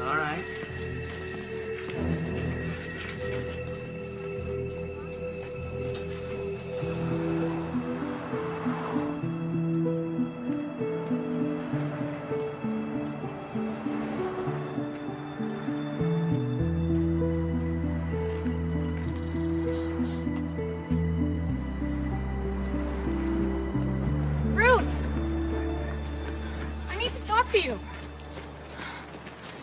All right. Ruth! I need to talk to you.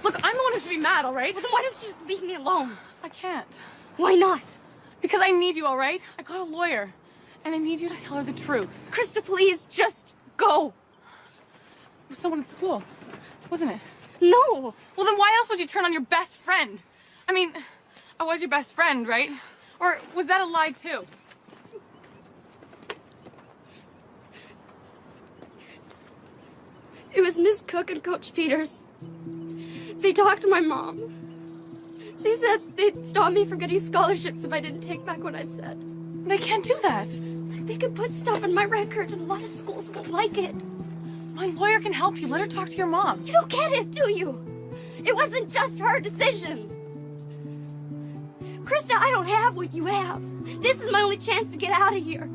Look, I'm the one who should be mad, all right? Well, then why don't you just leave me alone? I can't. Why not? Because I need you, all right? I got a lawyer, and I need you to tell her the truth. Krista, please, just go. It was someone at school, wasn't it? No. Well, then why else would you turn on your best friend? I mean, I was your best friend, right? Or was that a lie, too? It was Miss Cook and Coach Peters. They talked to my mom. They said they'd stop me from getting scholarships if I didn't take back what I'd said. They can't do that. They could put stuff in my record, and a lot of schools won't like it. My lawyer can help you. Let her talk to your mom. You don't get it, do you? It wasn't just her decision. Krista, I don't have what you have. This is my only chance to get out of here.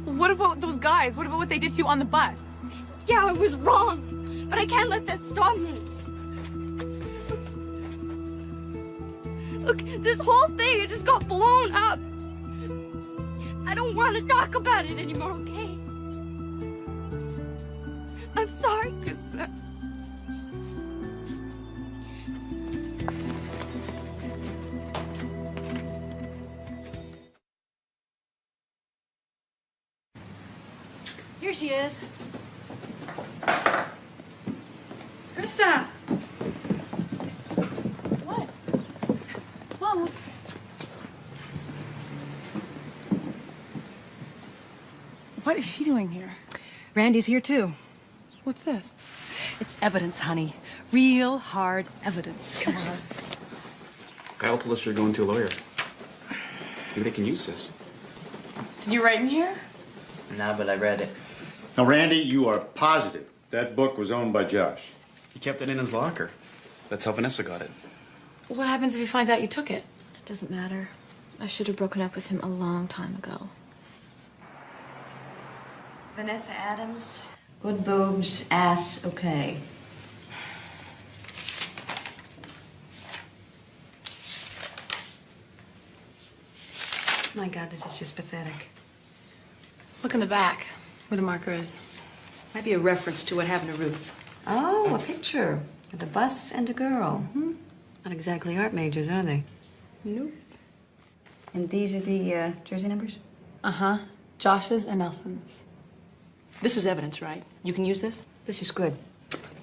What about those guys? What about what they did to you on the bus? Yeah, I was wrong, but I can't let that stop me. Look, this whole thing, it just got blown up. I don't want to talk about it anymore, okay? I'm sorry, Krista. Here she is. Krista! What? Mom, look. What is she doing here? Randy's here too. What's this? It's evidence, honey. Real hard evidence. Come on. Kyle told us you're going to a lawyer. Maybe they can use this. Did you write in here? Nah, but I read it. Now, Randy, you are positive that book was owned by Josh. He kept it in his locker. That's how Vanessa got it. What happens if he finds out you took it? It doesn't matter. I should have broken up with him a long time ago. Vanessa Adams, good boobs, ass okay. My God, this is just pathetic. Look in the back, where the marker is. Might be a reference to what happened to Ruth. Oh, a picture of a bus and a girl. Not exactly art majors, are they? Nope. And these are the jersey numbers? Uh-huh. Josh's and Nelson's. This is evidence, right? You can use this? This is good.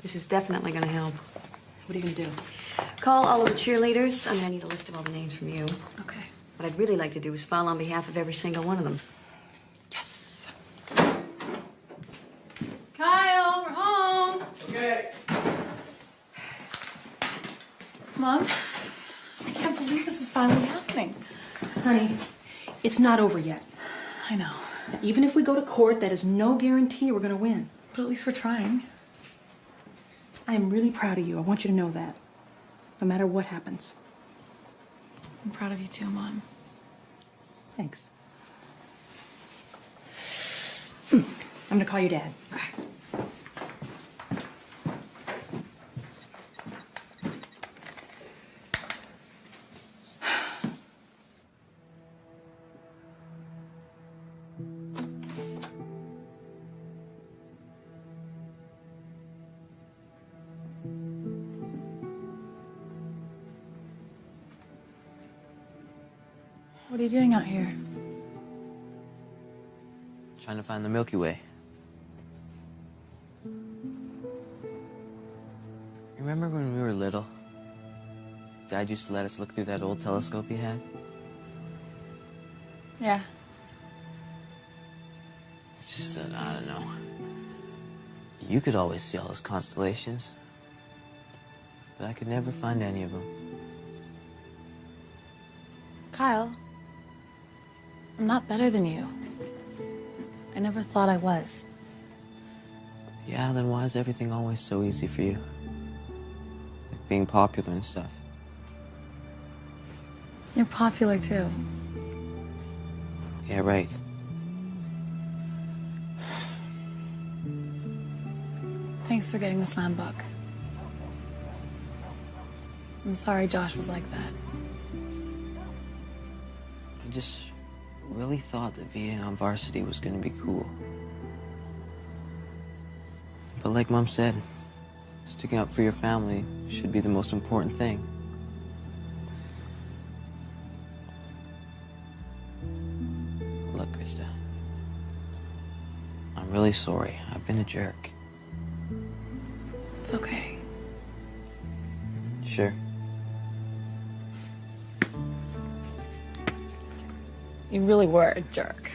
This is definitely going to help. What are you going to do? Call all of the cheerleaders. I'm going to need a list of all the names from you. Okay. What I'd really like to do is file on behalf of every single one of them. Yes. Kyle, we're home. Okay. Mom, I can't believe this is finally happening. Honey, it's not over yet. I know. Even if we go to court, that is no guarantee we're going to win. But at least we're trying. I am really proud of you. I want you to know that. No matter what happens. I'm proud of you too, Mom. Thanks. I'm going to call your dad. Okay. What are you doing out here? Trying to find the Milky Way. Remember when we were little? Dad used to let us look through that old telescope he had? Yeah. It's just that, I don't know. You could always see all those constellations. But I could never find any of them. Kyle, I'm not better than you. I never thought I was. Yeah, then why is everything always so easy for you? Like being popular and stuff. You're popular too. Yeah, right. Thanks for getting the slam book. I'm sorry Josh was like that. I just really thought that being on varsity was gonna be cool. But like Mom said, sticking up for your family should be the most important thing. Look, Krista. I'm really sorry. I've been a jerk. It's okay. Sure. You really were a jerk.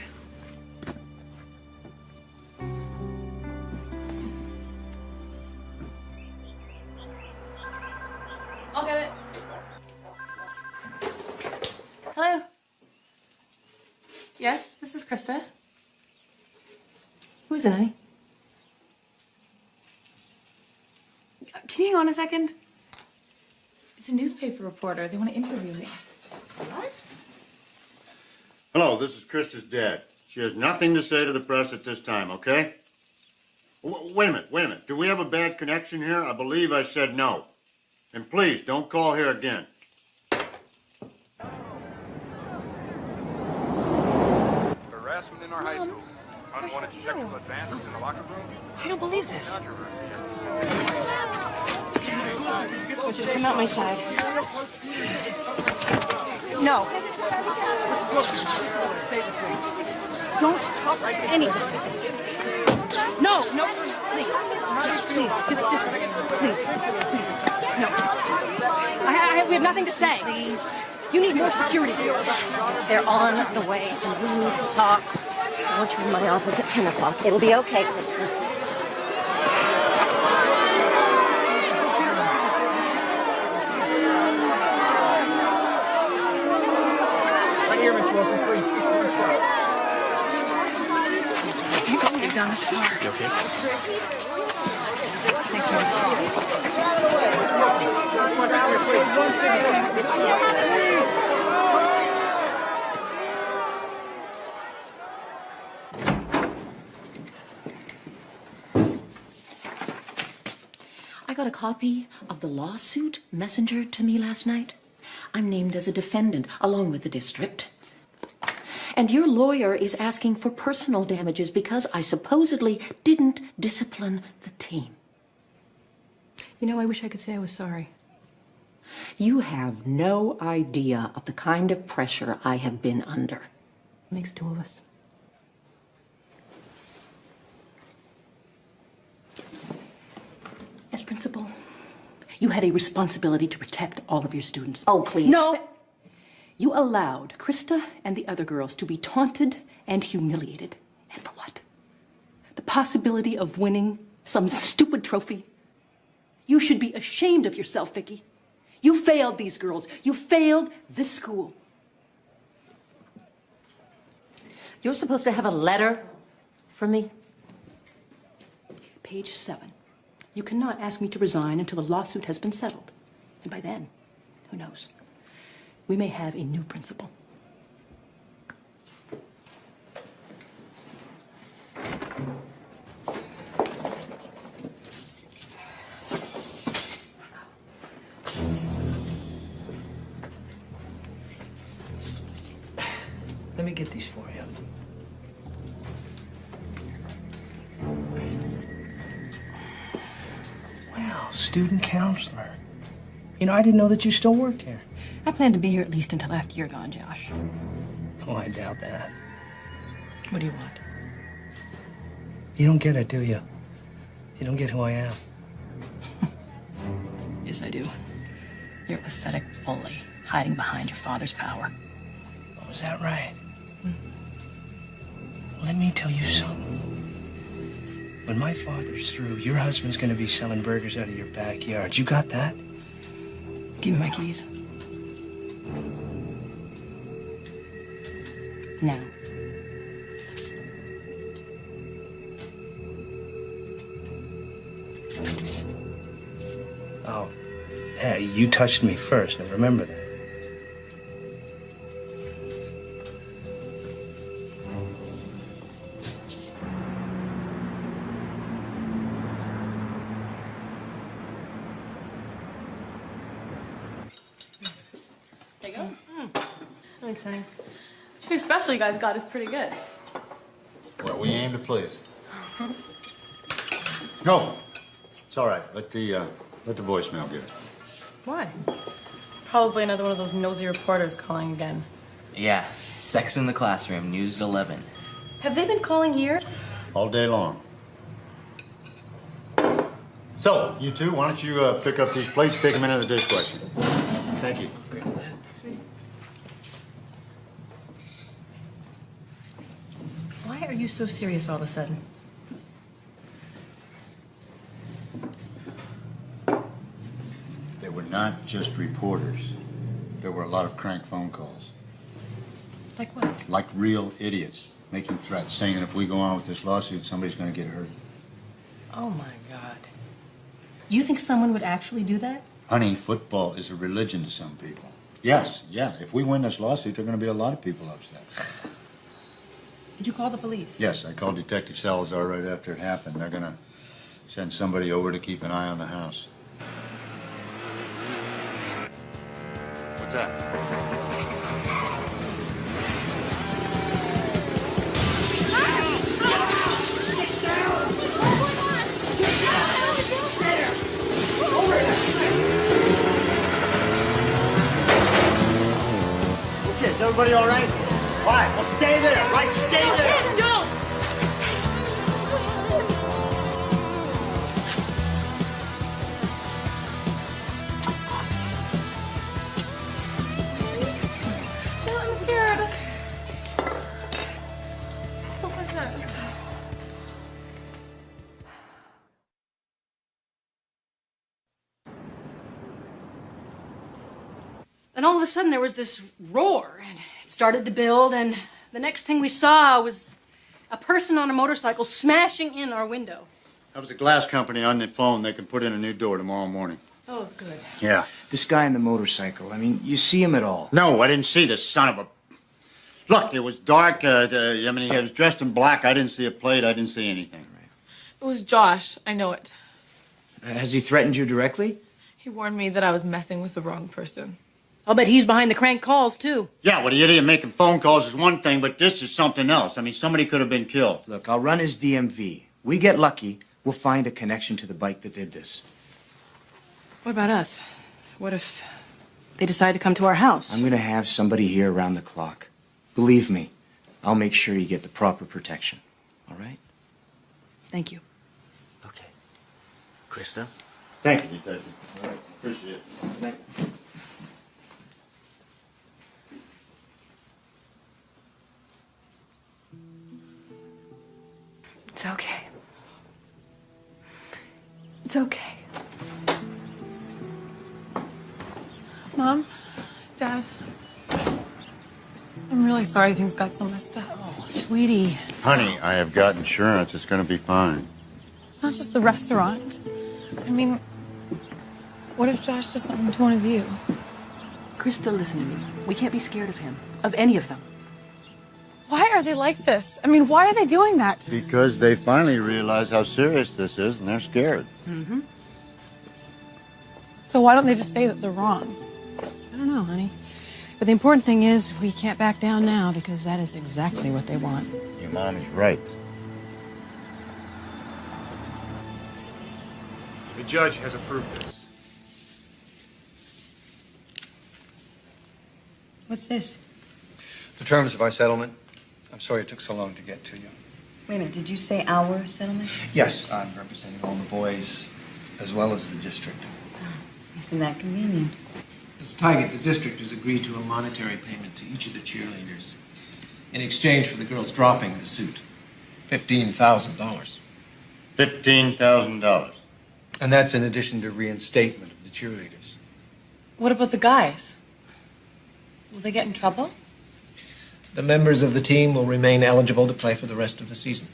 I'll get it. Hello? Yes, this is Krista. Who is it, honey? Can you hang on a second? It's a newspaper reporter. They want to interview me. What? Hello, this is Krista's dad. She has nothing to say to the press at this time, okay? Wait a minute. Do we have a bad connection here? I believe I said no. And please, don't call here again. Harassment in our high school. Unwanted sexual advances in the locker room. I don't believe this. Controversy. Would you come out my side? No. Don't talk anything. No, please. Please, just, please. No. We have nothing to say. Please. You need more security. They're on the way, and we need to talk. I want you in my office at 10 o'clock. It'll be okay, Krista. Here, Miss Wilson, please. You've gone this far. You okay? Thanks very much. I got a copy of the lawsuit messengered to me last night. I'm named as a defendant, along with the district. And your lawyer is asking for personal damages because I supposedly didn't discipline the team. You know, I wish I could say I was sorry. You have no idea of the kind of pressure I have been under. Makes two of us. As principal, you had a responsibility to protect all of your students. Oh, please. No! You allowed Krista and the other girls to be taunted and humiliated. And for what? The possibility of winning some stupid trophy? You should be ashamed of yourself, Vicky. You failed these girls. You failed this school. You're supposed to have a letter for me? Page 7. You cannot ask me to resign until the lawsuit has been settled. And by then, who knows? We may have a new principal. Let me get these for you. Well, student counselor. You know, I didn't know that you still worked here. I plan to be here at least until after you're gone, Josh. Oh, I doubt that. What do you want? You don't get it, do you? You don't get who I am. Yes, I do. You're a pathetic bully, hiding behind your father's power. Oh, is that right? Let me tell you something. When my father's through, your husband's gonna be selling burgers out of your backyard. You got that? Give me my keys. Now. Oh, hey, you touched me first, now remember that. There you go. Thanks, honey. This new special you guys got is pretty good. Well, we aim to please. No, it's all right. Let the voicemail get it. Why? Probably another one of those nosy reporters calling again. Yeah, sex in the classroom, news at 11. Have they been calling here? All day long. So, you two, why don't you pick up these plates, take them into the dishwasher. Thank you. Great. Why are you so serious all of a sudden? They were not just reporters. There were a lot of crank phone calls. Like what? Like real idiots, making threats, saying that if we go on with this lawsuit, somebody's going to get hurt. Oh my God. You think someone would actually do that? Honey, football is a religion to some people. Yes, yeah. If we win this lawsuit, there are going to be a lot of people upset. Did you call the police? Yes, I called Detective Salazar right after it happened. They're going to send somebody over to keep an eye on the house. What's that? Okay, is everybody all right? All right, well, stay there, right? Stay there. Don't! Then all of a sudden there was this roar, and it started to build, and the next thing we saw was a person on a motorcycle smashing in our window. That was a glass company on the phone. They can put in a new door tomorrow morning. Oh, good. Yeah. This guy on the motorcycle, I mean, you see him at all? No, I didn't see the son of a... Look, it was dark. I mean, he was dressed in black. I didn't see a plate. I didn't see anything. It was Josh. I know it. Has he threatened you directly? He warned me that I was messing with the wrong person. I'll bet he's behind the crank calls, too. Yeah, well, the idiot making phone calls is one thing, but this is something else. I mean, somebody could have been killed. Look, I'll run his DMV. We get lucky, we'll find a connection to the bike that did this. What about us? What if they decide to come to our house? I'm gonna have somebody here around the clock. Believe me, I'll make sure you get the proper protection. All right? Thank you. Krista? Thank you, Detective. All right, appreciate it. Thank you. It's okay. It's okay. Mom, Dad, I'm really sorry things got so messed up. Oh, sweetie. Honey, I have got insurance. It's going to be fine. It's not just the restaurant. I mean, what if Josh does something to one of you? Krista, listen to me. We can't be scared of him. Of any of them. Why are they like this? I mean, why are they doing that? Because they finally realize how serious this is, and they're scared. Mm-hmm. So why don't they just say that they're wrong? I don't know, honey. But the important thing is we can't back down now because that is exactly what they want. Your mom is right. The judge has approved this. What's this? The terms of our settlement. I'm sorry it took so long to get to you. Wait a minute, did you say our settlement? Yes, I'm representing all the boys as well as the district. Isn't that convenient? Mrs. Tigert, the district has agreed to a monetary payment to each of the cheerleaders in exchange for the girls dropping the suit. $15,000. $15,000. And that's in addition to reinstatement of the cheerleaders. What about the guys? Will they get in trouble? The members of the team will remain eligible to play for the rest of the season.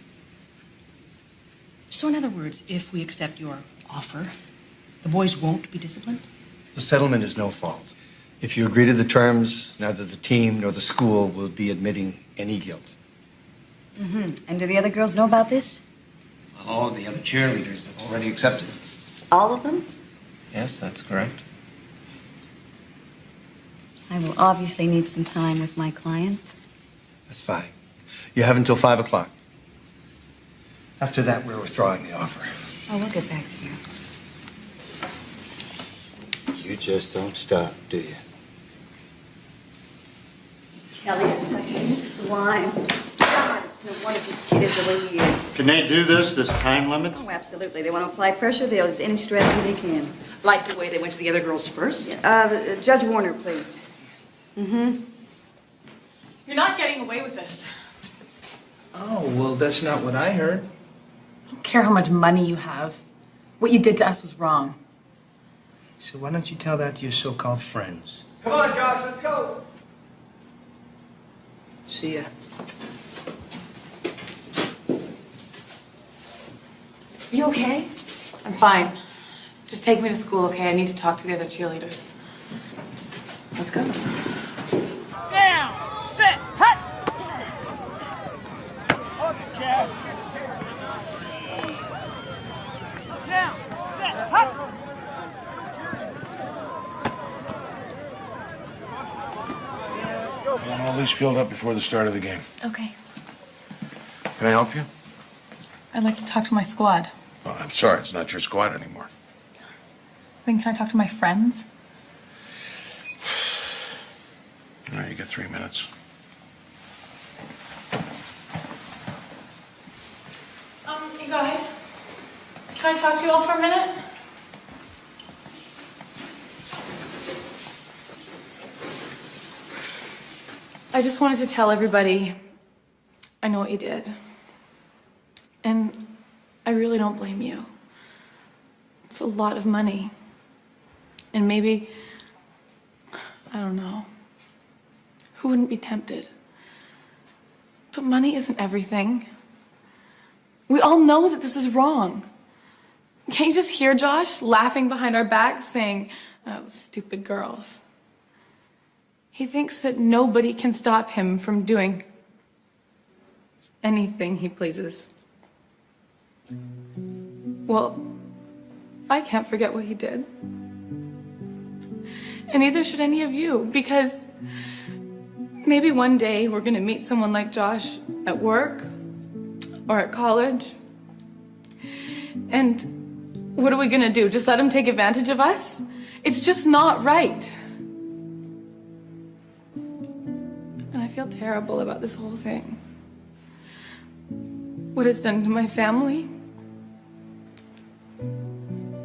So in other words, if we accept your offer, the boys won't be disciplined? The settlement is no fault. If you agree to the terms, neither the team nor the school will be admitting any guilt. Mm-hmm. And do the other girls know about this? All of the other cheerleaders have already accepted. All of them? Yes, that's correct. I will obviously need some time with my client. That's fine. You have until 5 o'clock. After that, we're withdrawing the offer. Oh, we'll get back to you. You just don't stop, do you? Kelly is such a swine. God, it's no wonder this kid is the way he is. Can they do this time limit? Oh, absolutely. They want to apply pressure. They'll use any strategy they can. Like the way they went to the other girls first? Judge Warner, please. Mm-hmm. You're not getting away with this. Oh, well, that's not what I heard. I don't care how much money you have. What you did to us was wrong. So why don't you tell that to your so-called friends? Come on, Josh, let's go. See ya. Are you okay? I'm fine. Just take me to school, okay? I need to talk to the other cheerleaders. Let's go. Down, set, hut. Down, set, hut. I want all these filled up before the start of the game. Okay. Can I help you? I'd like to talk to my squad. Oh, I'm sorry, it's not your squad anymore. Then can I talk to my friends? All right, you got 3 minutes. You guys, can I talk to you all for a minute? I just wanted to tell everybody I know what you did. And I really don't blame you. It's a lot of money. And maybe I don't know. Who wouldn't be tempted? But money isn't everything. We all know that this is wrong. Can't you just hear Josh laughing behind our backs saying, "Oh, stupid girls"? He thinks that nobody can stop him from doing anything he pleases. Well, I can't forget what he did. And neither should any of you, because maybe one day we're gonna meet someone like Josh at work or at college. And what are we gonna do? Just let him take advantage of us? It's just not right. And I feel terrible about this whole thing. What it's done to my family,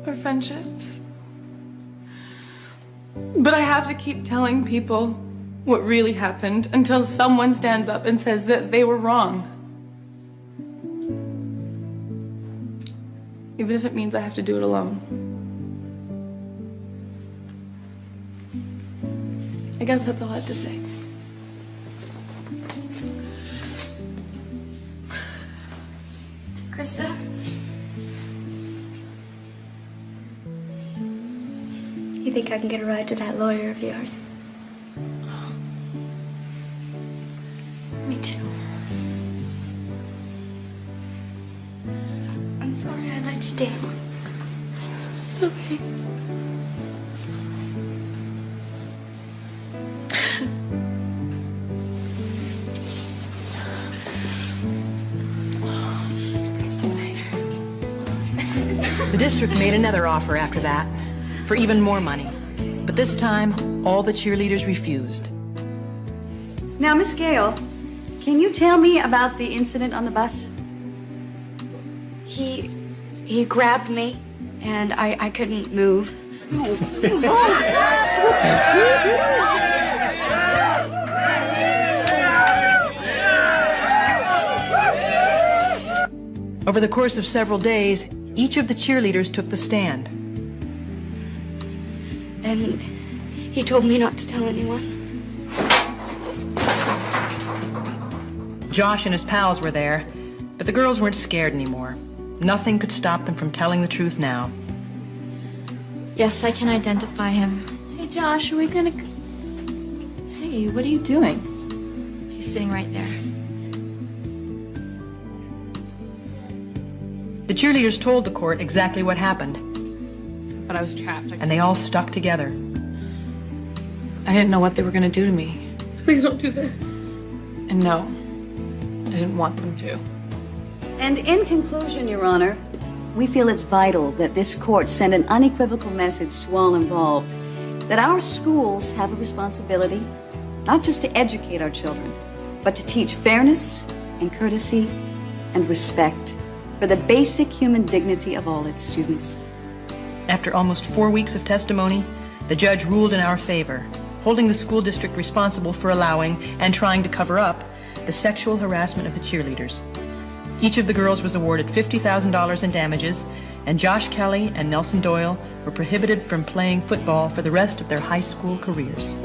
our friendships. But I have to keep telling people what really happened until someone stands up and says that they were wrong. Even if it means I have to do it alone. I guess that's all I have to say. Krista? You think I can get a ride to that lawyer of yours? Me too. I'm sorry I let you down. It's okay. The district made another offer after that, for even more money. But this time, all the cheerleaders refused. Now, Miss Gale, can you tell me about the incident on the bus? He grabbed me, and I couldn't move. Over the course of several days, each of the cheerleaders took the stand. And he told me not to tell anyone. Josh and his pals were there, but the girls weren't scared anymore. Nothing could stop them from telling the truth now. Yes, I can identify him. Hey, Josh, are we gonna... Hey, what are you doing? He's sitting right there. The cheerleaders told the court exactly what happened, But I was trapped. and they all stuck together. I didn't know what they were gonna do to me. Please don't do this. And no, I didn't want them to. And in conclusion, Your Honor, we feel it's vital that this court send an unequivocal message to all involved that our schools have a responsibility not just to educate our children, but to teach fairness and courtesy and respect for the basic human dignity of all its students. After almost 4 weeks of testimony, the judge ruled in our favor, holding the school district responsible for allowing and trying to cover up the sexual harassment of the cheerleaders. Each of the girls was awarded $50,000 in damages, and Josh Kelly and Nelson Doyle were prohibited from playing football for the rest of their high school careers.